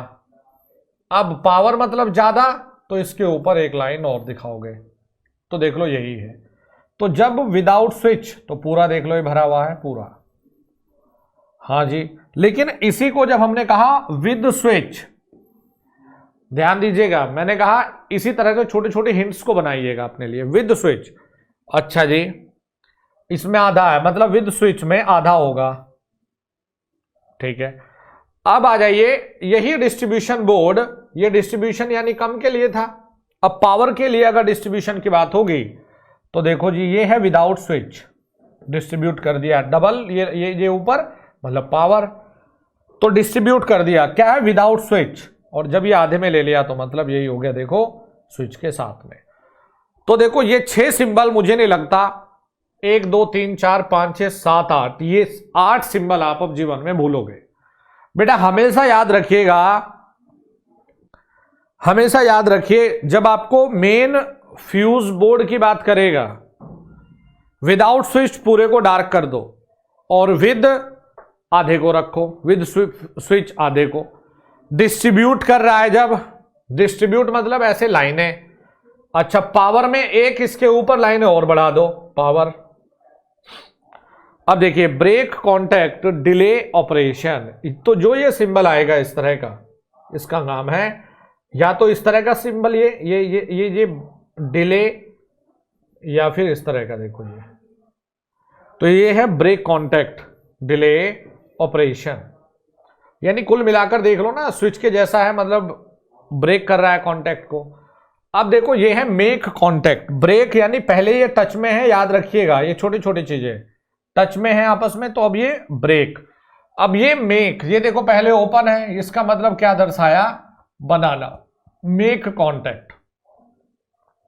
S1: अब पावर मतलब ज्यादा, तो इसके ऊपर एक लाइन और दिखाओगे, तो देख लो यही है। तो जब विदाउट स्विच, तो पूरा देख लो ये भरा हुआ है पूरा। हाँ जी, लेकिन इसी को जब हमने कहा विद स्विच, ध्यान दीजिएगा मैंने कहा इसी तरह के छोटे छोटे हिंट्स को बनाइएगा अपने लिए। विद स्विच, अच्छा जी इसमें आधा है, मतलब विद स्विच में आधा होगा, ठीक है। अब आ जाइए, यही डिस्ट्रीब्यूशन बोर्ड, ये डिस्ट्रीब्यूशन यानी कम के लिए था। अब पावर के लिए अगर डिस्ट्रीब्यूशन की बात होगी तो देखो जी ये है विदाउट स्विच, डिस्ट्रीब्यूट कर दिया डबल, ये ऊपर मतलब पावर, तो डिस्ट्रीब्यूट कर दिया क्या है? Without switch. और जब ये आधे में ले लिया तो मतलब यही हो गया, देखो स्विच के साथ में। तो देखो ये 6 सिंबल, मुझे नहीं लगता 1 2 3 4 5 6 7 8, ये 8 सिंबल आप अब जीवन में भूलोगे। बेटा हमेशा याद रखिएगा, हमेशा याद रखिए, जब आपको मेन फ्यूज बोर्ड की बात करेगा, विदाउट स्विच पूरे को डार्क कर दो और विद आधे को रखो, विद स्विच आधे को। डिस्ट्रीब्यूट कर रहा है जब, डिस्ट्रीब्यूट मतलब ऐसे लाइनें। अच्छा, पावर में एक इसके ऊपर लाइनें और बढ़ा दो, पावर। अब देखिए ब्रेक कॉन्टैक्ट डिले ऑपरेशन, तो जो ये सिंबल आएगा इस तरह का, इसका नाम है या तो इस तरह का सिंबल, ये डिले, या फिर इस तरह का, देखो ये, तो ये है ब्रेक कॉन्टैक्ट डिले ऑपरेशन। यानी कुल मिलाकर देख लो ना, स्विच के जैसा है, मतलब ब्रेक कर रहा है कॉन्टैक्ट को। अब देखो ये है मेक कॉन्टैक्ट। ब्रेक यानी पहले ये टच में है, याद रखिएगा ये छोटी छोटी चीजें टच में है आपस में, तो अब ये ब्रेक। अब ये मेक, ये देखो पहले ओपन है, इसका मतलब क्या दर्शाया? बनाना, मेक कॉन्टैक्ट।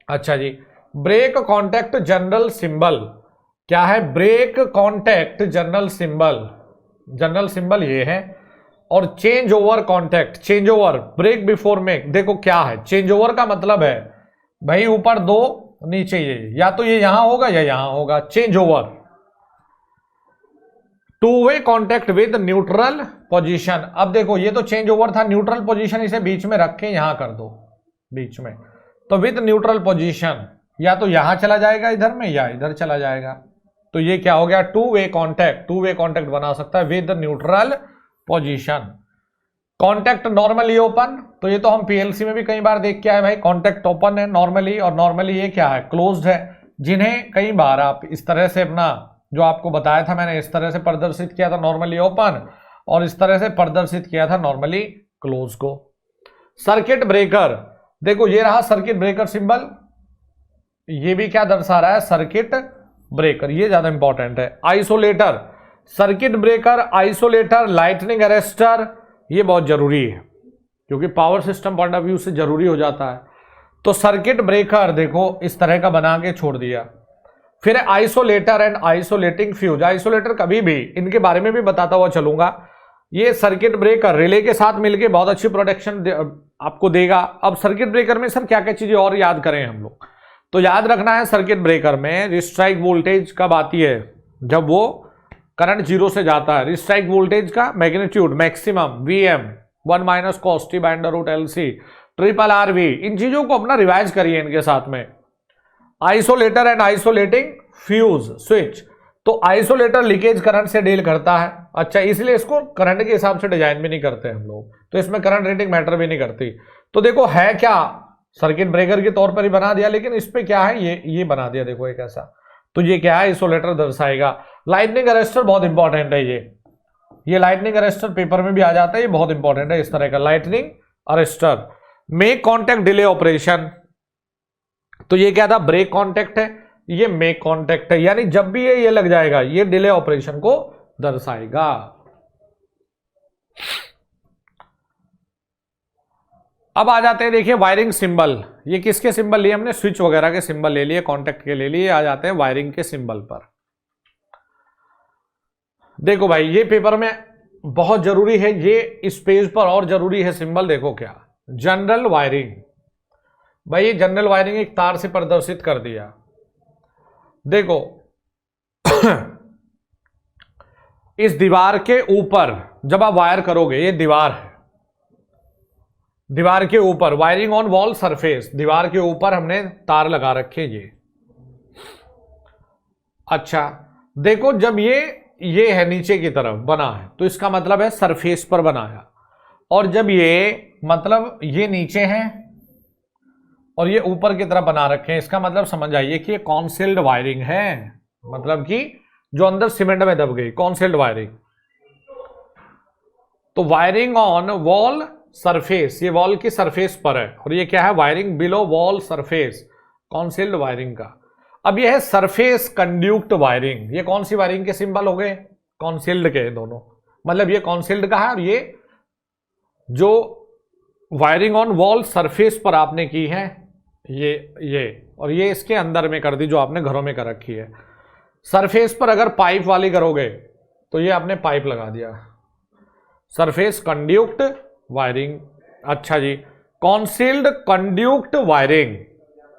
S1: अच्छा जी, ब्रेक कॉन्टैक्ट जनरल सिंबल क्या है? Break contact general symbol, general symbol ये है। और change over contact, change over, break before make, देखो क्या है? चेंज ओवर का मतलब है भाई ऊपर 2 नीचे ये, या तो ये यहां होगा या यहां होगा, change over. Two way contact with neutral position, अब देखो ये तो चेंज ओवर था, न्यूट्रल पोजीशन इसे बीच में रख के यहां कर दो, बीच में, तो विद न्यूट्रल पोजीशन, या तो यहां चला जाएगा इधर में या इधर चला जाएगा, तो ये क्या हो गया? Two way contact. Two way contact बना सकता है with neutral position. Contact normally open, तो ये तो हम पीएलसी में भी कई बार देख के आए भाई, कॉन्टैक्ट ओपन है नॉर्मली, और नॉर्मली ये क्या है, क्लोज्ड है। जिन्हें कई बार आप इस तरह से अपना जो आपको बताया था मैंने, इस तरह से प्रदर्शित किया था नॉर्मली ओपन, और इस तरह से प्रदर्शित किया था नॉर्मली क्लोज को। सर्किट ब्रेकर, देखो ये रहा सर्किट ब्रेकर सिंबल, ये भी क्या दर्शा रहा है, सर्किट ब्रेकर, ये ज्यादा इंपॉर्टेंट है। Isolator, circuit breaker, isolator, lightning arrester, ये बहुत जरूरी है क्योंकि power system point of view से जरूरी हो जाता है। तो सर्किट ब्रेकर देखो इस तरह का बना के छोड़ दिया। फिर isolator and isolating fuse, isolator कभी भी इनके बारे में भी बताता हुआ चलूंगा। ये सर्किट ब्रेकर रिले के साथ मिलके बहुत अच्छी प्रोटेक्शन आपको देगा। अब सर्किट ब्रेकर में सर क्या क्या चीजें और याद करें हम लोग, तो याद रखना है सर्किट ब्रेकर में रिस्ट्राइक वोल्टेज कब आती है, जब वो करंट जीरो से जाता है। रिस्ट्राइक वोल्टेज का magnitude maximum Vm 1 - cos t /√LC triple RV, इन चीजों को अपना रिवाइज करिए इनके साथ में। Isolator and isolating fuse switch, तो आइसोलेटर लीकेज करंट से डील करता है। अच्छा, इसलिए इसको करंट के हिसाब से डिजाइन भी नहीं करते हम लोग, तो इसमें करंट रेटिंग मैटर भी नहीं करती। तो देखो है क्या, सर्किट ब्रेकर के तौर पर ही बना दिया, लेकिन इस पे क्या है, ये बना दिया देखो एक ऐसा, तो ये क्या है, आइसोलेटर दर्शाएगा। लाइटनिंग अरेस्टर बहुत इंपॉर्टेंट है, ये लाइटनिंग अरेस्टर पेपर में भी आ जाता है, ये बहुत इंपॉर्टेंट है इस तरह का lightning arrester. Make contact delay operation, तो ये क्या था, ब्रेक कॉन्टैक्ट है, ये मेक कॉन्टैक्ट है, यानी जब भी ये लग जाएगा ये डिले ऑपरेशन को दर्शाएगा। अब आ जाते हैं देखिए वायरिंग सिंबल, ये किसके सिंबल लिए हमने, स्विच वगैरह के सिंबल ले लिए, कॉन्टैक्ट के ले लिए। आ जाते हैं वायरिंग के सिंबल पर। देखो भाई ये पेपर में बहुत जरूरी है, ये इस पेज पर और जरूरी है सिंबल। देखो क्या, जनरल वायरिंग, भाई ये जनरल वायरिंग एक तार से प्रदर्शित कर दिया। देखो इस दीवार के ऊपर जब आप वायर करोगे, ये दीवार है, दीवार के ऊपर वायरिंग ऑन वॉल सरफेस, दीवार के ऊपर हमने तार लगा रखे ये। अच्छा देखो, जब ये है नीचे की तरफ बना है, तो इसका मतलब है सरफेस पर बनाया, और जब ये मतलब ये नीचे है और ये ऊपर की तरफ बना रखे हैं, इसका मतलब समझ आइए कि ये कॉन्सील्ड वायरिंग है, मतलब कि जो अंदर सीमेंट में दब गई, कॉन्सील्ड वायरिंग। तो वायरिंग ऑन वॉल सरफेस, ये वॉल की सरफेस पर है, और ये क्या है, wiring below wall surface, concealed wiring का। अब ये है सरफेस कंड्यूक्ट वायरिंग, ये कौन सी वायरिंग के सिंबल हो गए, कॉन्सील्ड के दोनों, मतलब ये कॉन्सील्ड का है, और ये जो वायरिंग ऑन वॉल सरफेस पर आपने की है ये और ये इसके अंदर में कर दी जो आपने घरों में कर रखी है। सरफेस पर अगर पाइप वाली करोगे तो ये आपने पाइप लगा दिया, सरफेस कंड्यूक्ट वायरिंग। अच्छा जी, कॉन्सील्ड कंड्यूक्ट वायरिंग,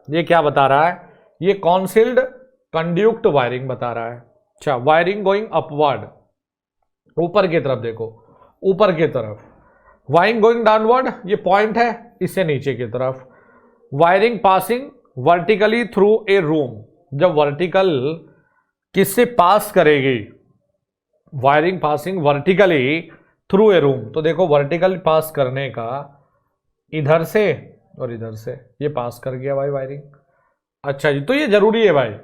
S1: ये क्या बता रहा है, ये कॉन्सील्ड कंड्यूक्ट वायरिंग बता रहा है। अच्छा, वायरिंग गोइंग अपवर्ड, ऊपर की तरफ, देखो ऊपर की तरफ, वायरिंग गोइंग डाउनवर्ड, ये पॉइंट है, इससे नीचे की तरफ। Wiring passing vertically through a room, जब वर्टिकल किससे पास करेगी, wiring passing vertically through a room, तो देखो वर्टिकल पास करने का इधर से और इधर से, ये पास कर गया भाई वायरिंग। अच्छा जी, तो ये जरूरी है भाई,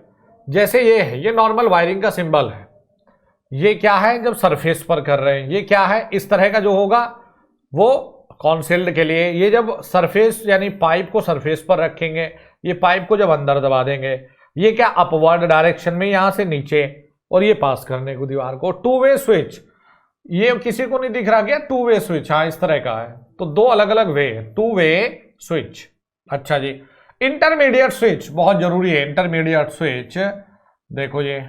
S1: जैसे ये है, ये नॉर्मल वायरिंग का सिंबल है, ये क्या है जब सरफेस पर कर रहे हैं, ये क्या है इस तरह का जो होगा वो कॉन्सील्ड के लिए। ये जब सरफेस यानी पाइप को सरफेस पर रखेंगे, ये पाइप को जब अंदर दबा देंगे, ये क्या अपवर्ड डायरेक्शन में यहां से नीचे, और ये पास करने को दीवार को। टू वे स्विच, ये किसी को नहीं दिख रहा क्या, टू वे स्विच, हाँ इस तरह का है, तो दो अलग अलग वे है, टू वे स्विच। अच्छा जी, इंटरमीडिएट स्विच बहुत जरूरी है, इंटरमीडिएट स्विच देखो ये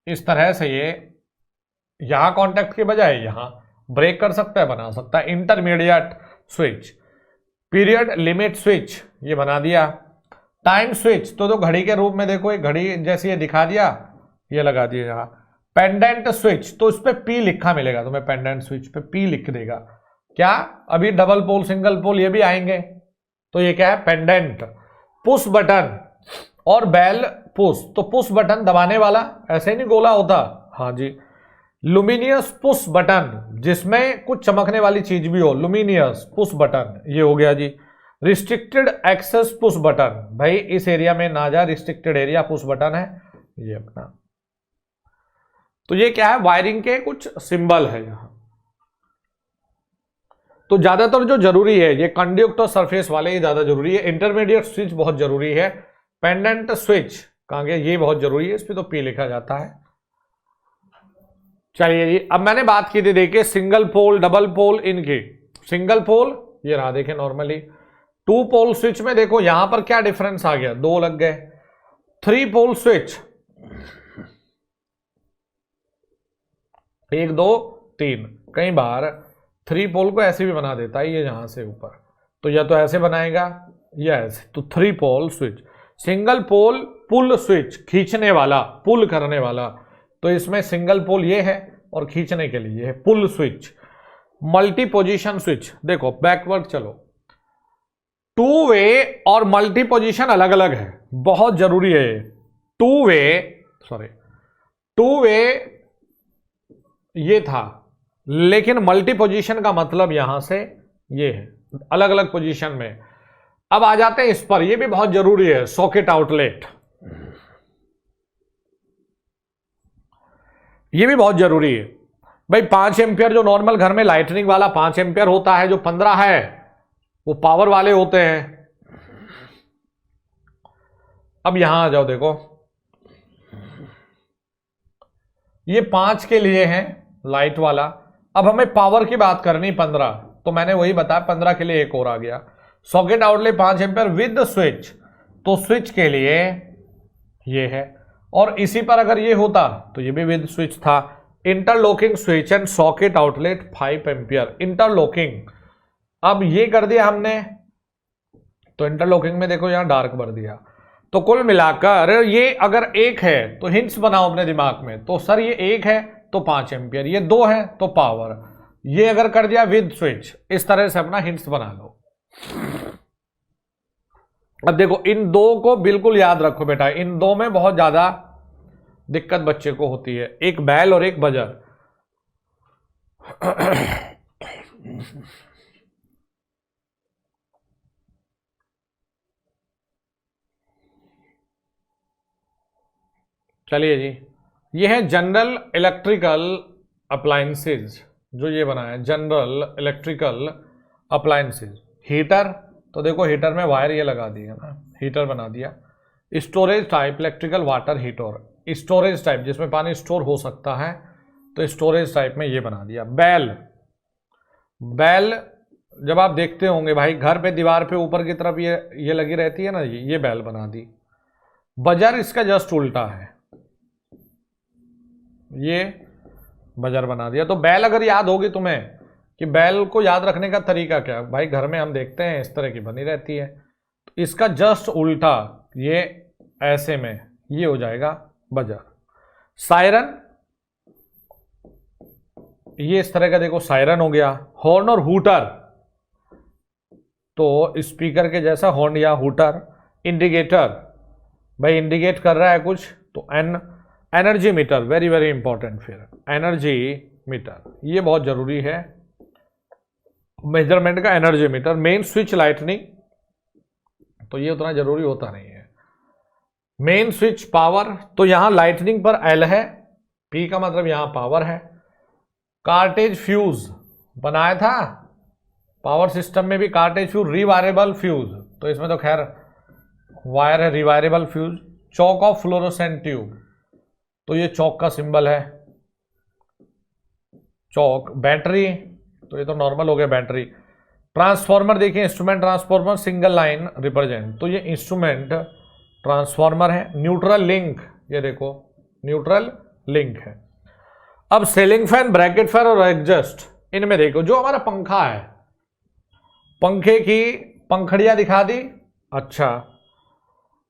S1: इस तरह से, ये यहां कॉन्टैक्ट के बजाय यहां ब्रेक कर सकता है, बना सकता है, intermediate switch. Period limit switch ये बना दिया। टाइम स्विच, तो घड़ी के रूप में देखो, एक घड़ी जैसे ये दिखा दिया, ये लगा दिया यहां। पेंडेंट स्विच, तो इस पे पी लिखा मिलेगा तुम्हें, पेंडेंट स्विच पे पी लिख देगा। क्या, अभी डबल पोल सिंगल पोल ये भी आएंगे, तो ये क्या है, पेंडेंट। पुश बटन और बेल पुश, तो पुश बटन दबाने वाला, ऐसे नहीं गोला होता, हाँ जी, लुमिनियस पुश बटन, जिसमें कुछ चमकने वाली चीज भी हो, लुमिनियस पुश बटन, ये हो गया जी। रिस्ट्रिक्टेड एक्सेस पुश बटन, भाई इस एरिया में ना जा, रिस्ट्रिक्टेड एरिया पुश बटन है ये अपना। तो ये क्या है, वायरिंग के कुछ सिंबल है यहां। तो ज्यादातर जो जरूरी है ये कंडक्टर सरफेस वाले ही ज्यादा जरूरी है। इंटरमीडिएट स्विच बहुत जरूरी है। पेंडेंट स्विच कहां गया, ये बहुत जरूरी है, इस पे तो पी लिखा जाता है। चलिए जी, अब मैंने बात की थी, देखिए सिंगल पोल डबल पोल इनकी। सिंगल पोल ये रहा, देखें नॉर्मली। टू पोल स्विच में देखो यहां पर क्या डिफरेंस आ गया, दो लग गए। थ्री पोल स्विच, एक दो तीन, कई बार थ्री पोल को ऐसे भी बना देता है, ये यहां से ऊपर, तो या तो ऐसे बनाएगा या ऐसे, तो थ्री पोल स्विच। सिंगल पोल पुल स्विच, खींचने वाला, पुल करने वाला, तो इसमें सिंगल पोल ये है और खींचने के लिए ये है पुल स्विच। मल्टी पोजीशन स्विच, देखो बैकवर्ड चलो, टू वे और मल्टी पोजीशन अलग अलग है, बहुत जरूरी है ये। टू वे ये था, लेकिन मल्टी पोजीशन का मतलब यहां से ये है, अलग अलग पोजीशन में। अब आ जाते हैं इस पर, ये भी बहुत जरूरी है, सॉकेट आउटलेट, ये भी बहुत जरूरी है भाई। 5 एम्पियर जो नॉर्मल घर में लाइटनिंग वाला 5 एम्पियर होता है, जो 15 है वो पावर वाले होते हैं। अब यहां आ जाओ, देखो ये 5 के लिए है लाइट वाला। अब हमें पावर की बात करनी 15, तो मैंने वही बताया 15 के लिए एक और आ गया, socket outlet 5 ampere with switch, तो स्विच के लिए ये है। और इसी पर अगर ये होता तो ये भी विद स्विच था। Interlocking switch and socket outlet 5 ampere, interlocking. अब ये कर दिया हमने, तो इंटरलॉकिंग में देखो यहां डार्क भर दिया। तो कुल मिलाकर ये अगर एक है तो हिंट्स बनाओ अपने दिमाग में, तो सर ये एक है तो 5 एम्पियर, ये 2 है तो पावर, ये अगर कर दिया विद स्विच, इस तरह से अपना हिंट्स बना लो। अब देखो इन दो को बिल्कुल याद रखो बेटा, इन दो में बहुत ज्यादा दिक्कत बच्चे को होती है, एक बैल और एक बजर। चलिए जी, ये है जनरल इलेक्ट्रिकल अप्लायंसेज, जो ये बना है जनरल इलेक्ट्रिकल अप्लायंसेज। हीटर, तो देखो हीटर में वायर ये लगा दी है ना, हीटर बना दिया। Storage type electrical water heater, storage type जिसमें पानी स्टोर हो सकता है, तो स्टोरेज टाइप में ये बना दिया। बैल, बैल जब आप देखते होंगे भाई घर पे दीवार पे ऊपर की तरफ ये लगी रहती है ना, ये बैल बना दी। बजर इसका जस्ट उल्टा है, ये बजर बना दिया। तो बैल अगर याद होगी तुम्हें कि बैल को याद रखने का तरीका क्या है, भाई घर में हम देखते हैं इस तरह की बनी रहती है, तो इसका जस्ट उल्टा ये ऐसे में ये हो जाएगा बजर। सायरन, ये इस तरह का देखो सायरन हो गया। हॉर्न और हूटर, तो स्पीकर के जैसा हॉर्न या हूटर। इंडिकेटर, भाई इंडिकेट कर रहा है कुछ, तो energy meter, very very important. फिर एनर्जी मीटर, ये बहुत जरूरी है मेजरमेंट का, energy meter. Main switch lightning, तो ये उतना जरूरी होता नहीं है। मेन स्विच पावर, तो यहां लाइटनिंग पर एल है, पी का मतलब यहां पावर है। कार्टेज फ्यूज बनाया था पावर सिस्टम में भी, कार्टेज फ्यूज, रिवायरेबल फ्यूज, तो इसमें तो खैर वायर है, rewirable fuse. Choke of fluorescent tube, तो ये चौक का सिंबल है, चौक। बैटरी, तो ये तो नॉर्मल हो गया बैटरी। ट्रांसफॉर्मर, देखिए instrument transformer single line represent, तो ये इंस्ट्रूमेंट ट्रांसफॉर्मर है। न्यूट्रल लिंक, ये देखो न्यूट्रल लिंक है। अब सीलिंग फैन, ब्रैकेट फैन और एग्जस्ट, इनमें देखो जो हमारा पंखा है, पंखे की पंखड़ियां दिखा दी, अच्छा।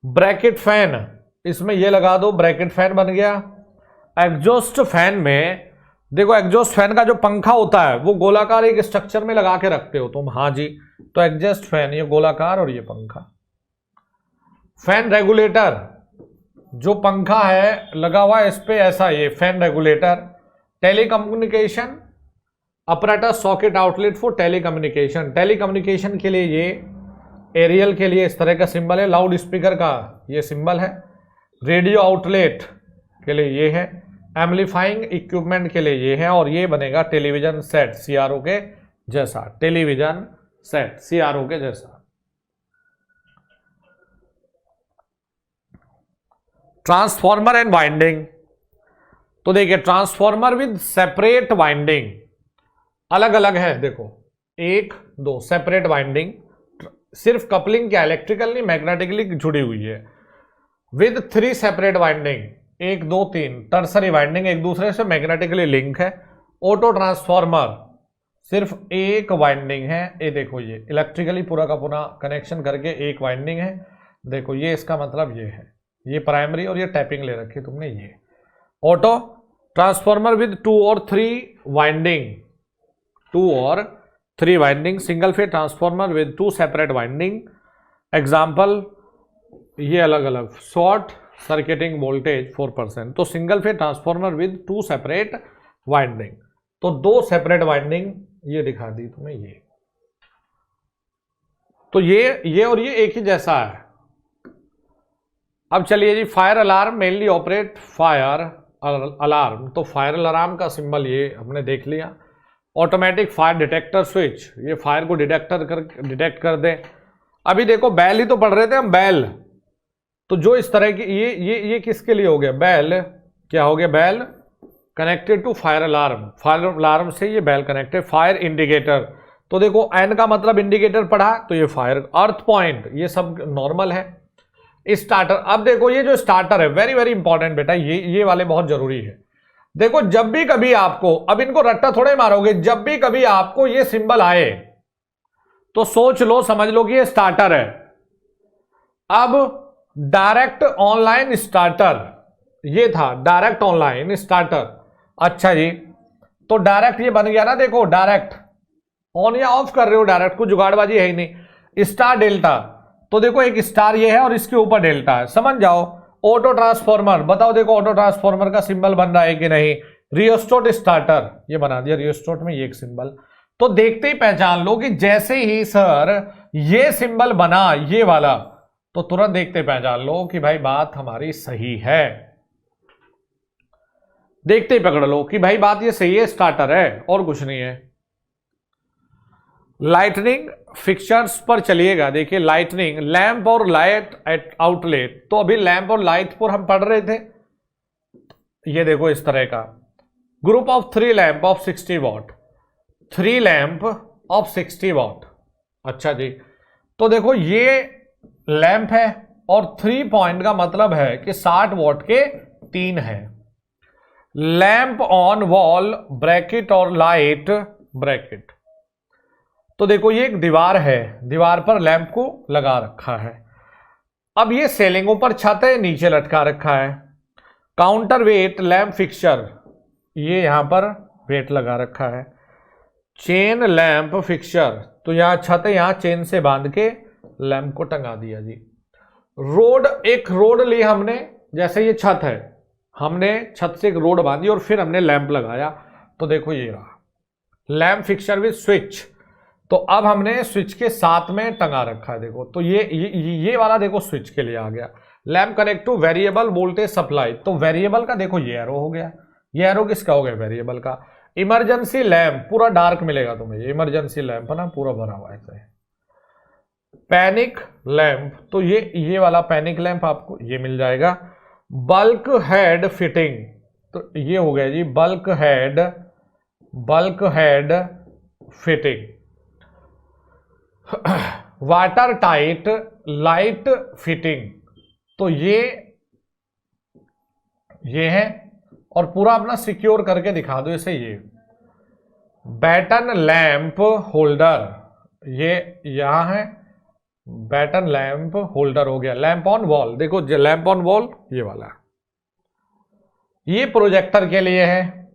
S1: ब्रैकेट फैन, इसमें ये लगा दो, ब्रैकेट फैन बन गया। एग्जॉस्ट फैन में देखो, एग्जॉस्ट फैन का जो पंखा होता है वो गोलाकार एक स्ट्रक्चर में लगा के रखते हो तुम, हाँ जी, तो एग्जॉस्ट फैन ये गोलाकार और ये पंखा। फैन रेगुलेटर, जो पंखा है लगा हुआ है इस पे ऐसा, ये fan regulator. Telecommunication apparatus socket outlet for telecommunication, telecommunication के लिए ये, एरियल के लिए इस तरह का सिंबल है, लाउड स्पीकर का ये सिंबल है, रेडियो आउटलेट के लिए ये है, एम्पलीफाइंग इक्विपमेंट के लिए ये है, और ये बनेगा टेलीविजन सेट सीआरओ के जैसा, टेलीविजन सेट सीआरओ के जैसा। ट्रांसफॉर्मर एंड वाइंडिंग, तो देखिए ट्रांसफॉर्मर विद सेपरेट वाइंडिंग, अलग अलग है, देखो 1 2 सेपरेट वाइंडिंग, सिर्फ कपलिंग क्या इलेक्ट्रिकल नहीं मैग्नेटिकली जुड़ी हुई है, with 3 separate winding 1 2 3 tertiary winding एक दूसरे से मैग्नेटिकली लिंक है। ऑटो ट्रांसफॉर्मर सिर्फ एक वाइंडिंग है, ये देखो ये इलेक्ट्रिकली पूरा का पूरा कनेक्शन करके एक वाइंडिंग है, देखो ये इसका मतलब ये है, ये प्राइमरी और ये टैपिंग ले रखी तुमने ये। ऑटो ट्रांसफॉर्मर विद 2 और 3 वाइंडिंग, 2 और 3 winding, single phase transformer with 2 separate winding, example ये अलग अलग, शॉर्ट सर्किटिंग वोल्टेज 4%, तो single phase transformer with 2 separate winding, तो 2 सेपरेट वाइंडिंग ये दिखा दी तुम्हें ये, तो ये और ये एक ही जैसा है। अब चलिए जी, fire alarm mainly operate fire alarm, तो फायर अलार्म का सिंबल ये हमने देख लिया। ऑटोमेटिक फायर डिटेक्टर स्विच, ये फायर को डिटेक्ट कर दे। अभी देखो बैल ही तो पढ़ रहे थे हम, बैल, तो जो इस तरह की ये किसके लिए हो गया, बैल क्या हो गया, bell connected to fire alarm, fire alarm से ये बैल कनेक्टेड। फायर इंडिकेटर, तो देखो एन का मतलब इंडिकेटर पढ़ा, तो ये फायर, अर्थ पॉइंट ये सब नॉर्मल है। स्टार्टर, अब देखो ये जो स्टार्टर है वेरी वेरी इंपॉर्टेंट बेटा, ये वाले बहुत जरूरी है। देखो जब भी कभी आपको, अब इनको रट्टा थोड़े मारोगे, जब भी कभी आपको ये सिंबल आए तो सोच लो, समझ लो कि ये स्टार्टर है। अब डायरेक्ट ऑनलाइन स्टार्टर ये था, डायरेक्ट ऑनलाइन स्टार्टर, अच्छा जी, तो डायरेक्ट ये बन गया ना, देखो डायरेक्ट ऑन या ऑफ कर रहे हो डायरेक्ट, कुछ जुगाड़बाजी है ही नहीं। स्टार डेल्टा, तो देखो एक स्टार ये है और इसके ऊपर डेल्टा है, समझ जाओ। ऑटो ट्रांसफॉर्मर, बताओ देखो ऑटो ट्रांसफॉर्मर का सिंबल बन रहा है कि नहीं। रियोस्टेट स्टार्टर, ये बना दिया रियोस्टेट में ये एक सिंबल, तो देखते ही पहचान लो कि जैसे ही सर ये सिंबल बना ये वाला, तो तुरंत देखते पहचान लो कि भाई बात हमारी सही है, देखते ही पकड़ लो कि भाई बात ये सही है, स्टार्टर है और कुछ नहीं है। लाइटनिंग फिक्चर्स पर चलिएगा, देखिए लाइटनिंग, लैंप और लाइट आउटलेट, तो अभी लैंप और लाइट पर हम पढ़ रहे थे, ये देखो इस तरह का group of 3 lamp of 60 what, 3 lamp of 60 what, अच्छा जी, तो देखो ये लैंप है और 3 पॉइंट का मतलब है कि 60 वॉट के 3 है। लैंप ऑन वॉल ब्रैकेट और लाइट ब्रैकेट, तो देखो ये एक दीवार है, दीवार पर लैंप को लगा रखा है। अब ये सेलिंग ऊपर छत है, नीचे लटका रखा है। काउंटर वेट लैंप फिक्सचर, ये यहां पर वेट लगा रखा है। चेन लैंप फिक्सचर, तो यहां छत है, यहां चेन से बांध के लैंप को टंगा दिया जी। रोड, एक रोड ली हमने, जैसे ये छत है, हमने छत से एक रोड बांधी और फिर हमने लैंप लगाया, तो देखो ये रहा लैंप फिक्सचर विद स्विच, तो अब हमने स्विच के साथ में टंगा रखा है, देखो तो ये वाला देखो स्विच के लिए आ गया। Lamp connect two variable voltage supply, तो वेरिएबल का देखो ये एरो हो गया, ये एरो किसका हो गया, वेरिएबल का। इमरजेंसी लैंप, पूरा डार्क मिलेगा तुम्हें, ये इमरजेंसी लैंप है ना, पूरा भरा हुआ है। पैनिक लैंप, तो ये वाला पैनिक लैंप आपको ये मिल जाएगा। बल्क हेड फिटिंग, तो ये हो गया जी bulkhead fitting. Water tight light fitting, तो ये है, और पूरा अपना सिक्योर करके दिखा दो इसे। ये बैटन लैंप होल्डर, ये यहां है, बैटन लैंप होल्डर हो गया। लैंप ऑन वॉल, देखो लैंप ऑन वॉल ये वाला, ये प्रोजेक्टर के लिए है,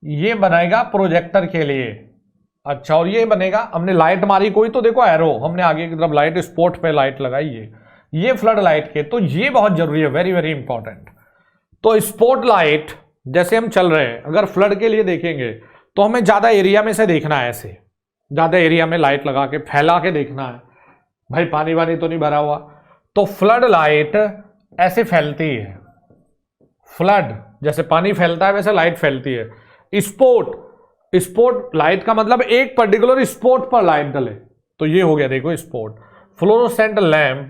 S1: ये बनाएगा प्रोजेक्टर के लिए, अच्छा, और ये बनेगा, हमने लाइट मारी कोई, तो देखो एरो हमने आगे की तरफ लाइट, स्पॉट पे लाइट लगाई, ये फ्लड लाइट के, तो ये बहुत जरूरी है, वेरी वेरी इंपॉर्टेंट। तो स्पॉट लाइट जैसे हम चल रहे हैं, अगर फ्लड के लिए देखेंगे तो हमें ज़्यादा एरिया में से देखना है, ऐसे ज़्यादा एरिया में लाइट लगा के फैला के देखना है, भाई पानी वानी तो नहीं भरा हुआ। तो फ्लड लाइट ऐसे फैलती है, फ्लड जैसे पानी फैलता है वैसे लाइट फैलती है। स्पॉट लाइट का मतलब एक पर्टिकुलर स्पॉट पर लाइट डले, तो ये हो गया देखो स्पॉट। फ्लोरोसेंट लैंप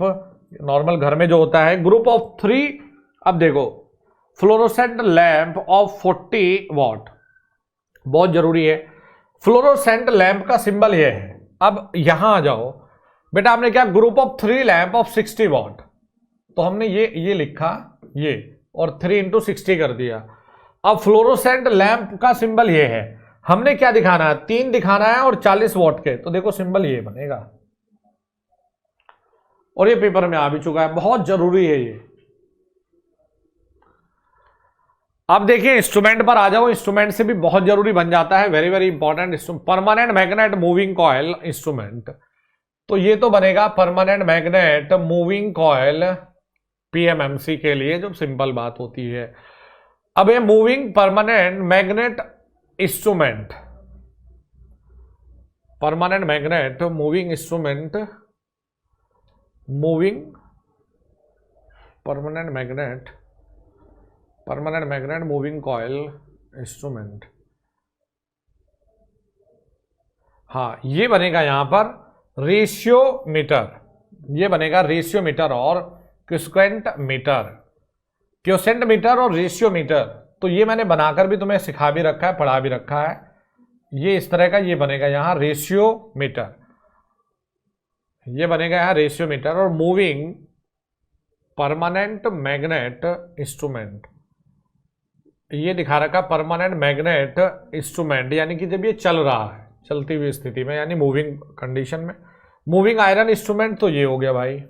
S1: नॉर्मल घर में जो होता है, ग्रुप ऑफ 3। अब देखो फ्लोरोसेंट लैंप ऑफ 40 वॉट, बहुत जरूरी है। फ्लोरोसेंट लैंप का सिंबल ये है। अब यहां आ जाओ बेटा, आपने क्या group of 3 lamp of 60 what, तो हमने ये लिखा ये और 3 इंटू 60 कर दिया। अब फ्लोरोसेंट लैंप का सिंबल ये है, हमने क्या दिखाना है, 3 दिखाना है और 40 वॉट के, तो देखो सिंबल ये बनेगा और ये पेपर में आ भी चुका है, बहुत जरूरी है ये। अब देखिए इंस्ट्रूमेंट पर आ जाओ, इंस्ट्रूमेंट से भी बहुत जरूरी बन जाता है, very very important. Permanent magnet moving coil instrument, तो ये तो बनेगा permanent magnet moving coil PMMC के लिए, जो सिंपल बात होती है। अब ये moving permanent magnet instrument, permanent magnet moving instrument, moving permanent magnet moving coil instrument, हाँ ये बनेगा यहां पर रेशियोमीटर, ये बनेगा रेशियोमीटर और क्विसेंट मीटर और रेशियोमीटर। तो ये मैंने बनाकर भी तुम्हें सिखा भी रखा है, पढ़ा भी रखा है, ये इस तरह का ये बनेगा यहां रेशियोमीटर, ये बनेगा यहां रेशियोमीटर। और मूविंग परमानेंट मैग्नेट इंस्ट्रूमेंट, ये दिखा रखा परमानेंट मैग्नेट इंस्ट्रूमेंट, यानी कि जब ये चल रहा है, चलती हुई स्थिति में, यानी मूविंग कंडीशन में। मूविंग आयरन इंस्ट्रूमेंट, तो ये हो गया भाई,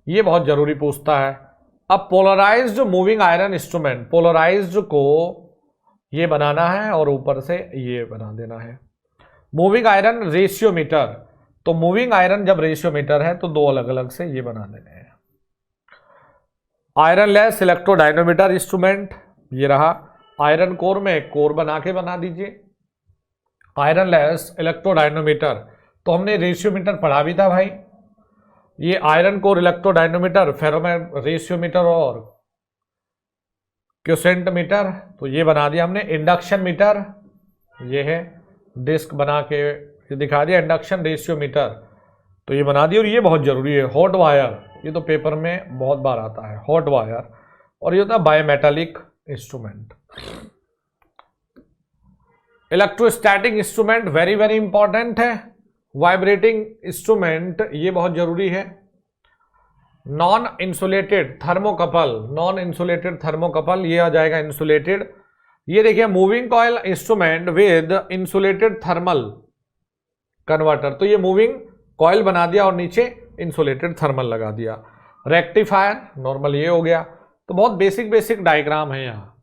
S1: ये बहुत जरूरी पूछता है। अब polarised moving iron instrument, polarised को ये बनाना है और ऊपर से ये बना देना है। मूविंग आयरन रेशियोमीटर, तो मूविंग आयरन जब रेशियोमीटर है तो 2 अलग अलग से ये बना देने हैं। आयरन लेस इलेक्ट्रोडायनोमीटर इंस्ट्रूमेंट, ये रहा। आयरन कोर में एक कोर बना के बना दीजिए। आयरन लेस इलेक्ट्रोडायनोमीटर, तो हमने रेशियोमीटर पढ़ा भी था भाई, ये आयरन कोर इलेक्ट्रोडायनोमीटर, फेरोमेट रेशियोमीटर और क्विसेंट मीटर, तो ये बना दिया हमने। इंडक्शन मीटर, ये है डिस्क बना के ये दिखा दिया, इंडक्शन रेशियोमीटर, तो ये बना दिया। और ये बहुत जरूरी है, हॉट वायर, ये तो पेपर में बहुत बार आता है, हॉट वायर। और ये होता है bimetallic instrument. Electrostatic instrument very very important है। वाइब्रेटिंग इंस्ट्रूमेंट, ये बहुत जरूरी है। Non insulated thermocouple, non insulated thermocouple, ये आ जाएगा इंसुलेटेड। ये देखिए moving coil instrument with insulated thermal converter, तो ये मूविंग कॉइल बना दिया और नीचे इंसुलेटेड थर्मल लगा दिया। रेक्टिफायर नॉर्मल, ये हो गया। तो बहुत बेसिक डायग्राम है यहाँ।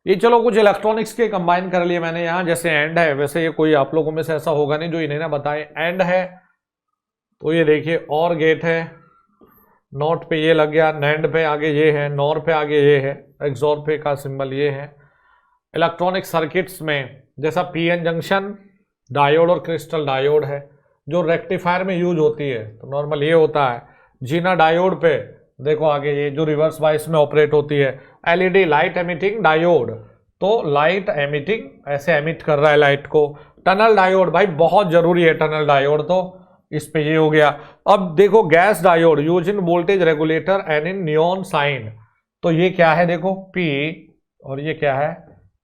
S1: ये चलो कुछ इलेक्ट्रॉनिक्स के कंबाइन कर लिए मैंने यहाँ, जैसे एंड है, वैसे ये कोई आप लोगों में से ऐसा होगा नहीं जो इन्हें ना बताए। एंड है तो ये देखिए और गेट है, नॉट पे ये लग गया, नैंड पे आगे ये है, नॉर पे आगे ये है, एक्सॉर पे का सिंबल ये है। इलेक्ट्रॉनिक सर्किट्स में जैसा पीएन जंक्शन डायोड और क्रिस्टल डायोड है जो रेक्टिफायर में यूज होती है, तो नॉर्मल ये होता है। जीना डायोड पे देखो आगे ये जो रिवर्स बाइस में ऑपरेट होती है। एलईडी लाइट एमिटिंग डायोड, तो लाइट एमिटिंग ऐसे एमिट कर रहा है लाइट को। टनल डायोड भाई बहुत जरूरी है, टनल डायोड तो इस पे ये हो गया। अब देखो gas diode use in voltage regulator and in neon sign, तो ये क्या है देखो P और ये क्या है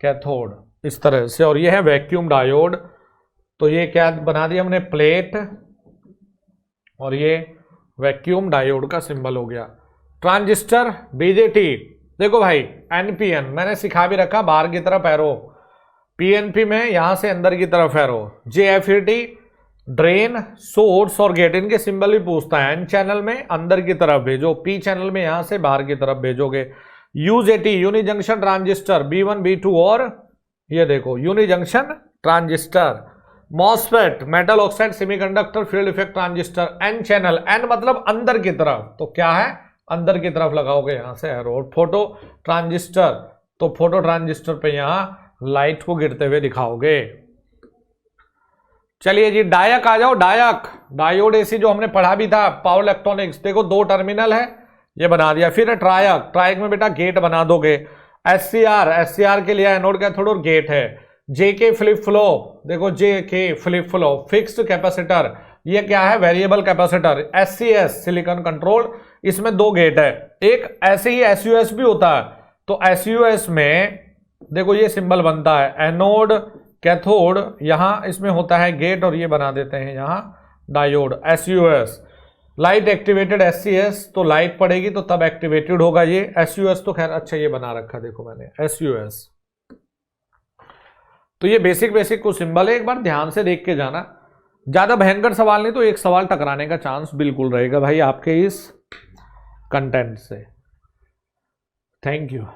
S1: कैथोड, इस तरह से। और ये है वैक्यूम डायोड, तो ये क्या बना दिया हमने प्लेट, और ये वैक्यूम डायोड का सिंबल हो गया। ट्रांजिस्टर बीजेटी, देखो भाई एनपीएन मैंने सिखा भी रखा, बाहर की तरफ एरो, पीएनपी में यहां से अंदर की तरफ एरो। जेएफईटी ड्रेन, सोर्स और गेट, इनके सिंबल भी पूछता है। एन चैनल में अंदर की तरफ भेजो, पी चैनल में यहां से बाहर की तरफ भेजोगे। UJT uni junction transistor, B1 B2 और ये देखो uni junction transistor. MOSFET metal oxide semiconductor field effect transistor. N channel, N मतलब अंदर की तरफ, तो क्या है अंदर की तरफ लगाओगे यहां से एरो। और फोटो ट्रांजिस्टर, तो फोटो ट्रांजिस्टर पे यहां लाइट को गिरते हुए दिखाओगे। चलिए जी डायक आ जाओ। डायक, डायोड एसी जो हमने पढ़ा भी था पावर इलेक्ट्रॉनिक्स, देखो 2 टर्मिनल है, ये बना दिया। फिर ट्रायक, ट्रायक में बेटा गेट बना दोगे। एससीआर, एससीआर के लिए एनोड कैथोड और गेट है। जेके फ्लिप फ्लॉप, देखो JK flip flop. Fixed capacitor, ये क्या है, variable capacitor. SCS, silicon control, इसमें 2 गेट है। एक ऐसे ही एसयूएस भी होता है, तो एसयूएस में देखो ये सिंबल बनता है एनोड कैथोड, यहां इसमें होता है गेट और ये बना देते हैं यहां डायोड। एसयूएस, लाइट एक्टिवेटेड एससीएस, तो लाइट पड़ेगी तो तब एक्टिवेटेड होगा ये। एसयूएस तो खैर अच्छा ये बना रखा देखो मैंने, एसयूएस। तो ये बेसिक कुछ सिंबल है, एक बार ध्यान से देख के जाना। ज्यादा भयंकर सवाल नहीं तो एक सवाल टकराने का चांस बिल्कुल रहेगा भाई आपके इस कंटेंट से। Thank you.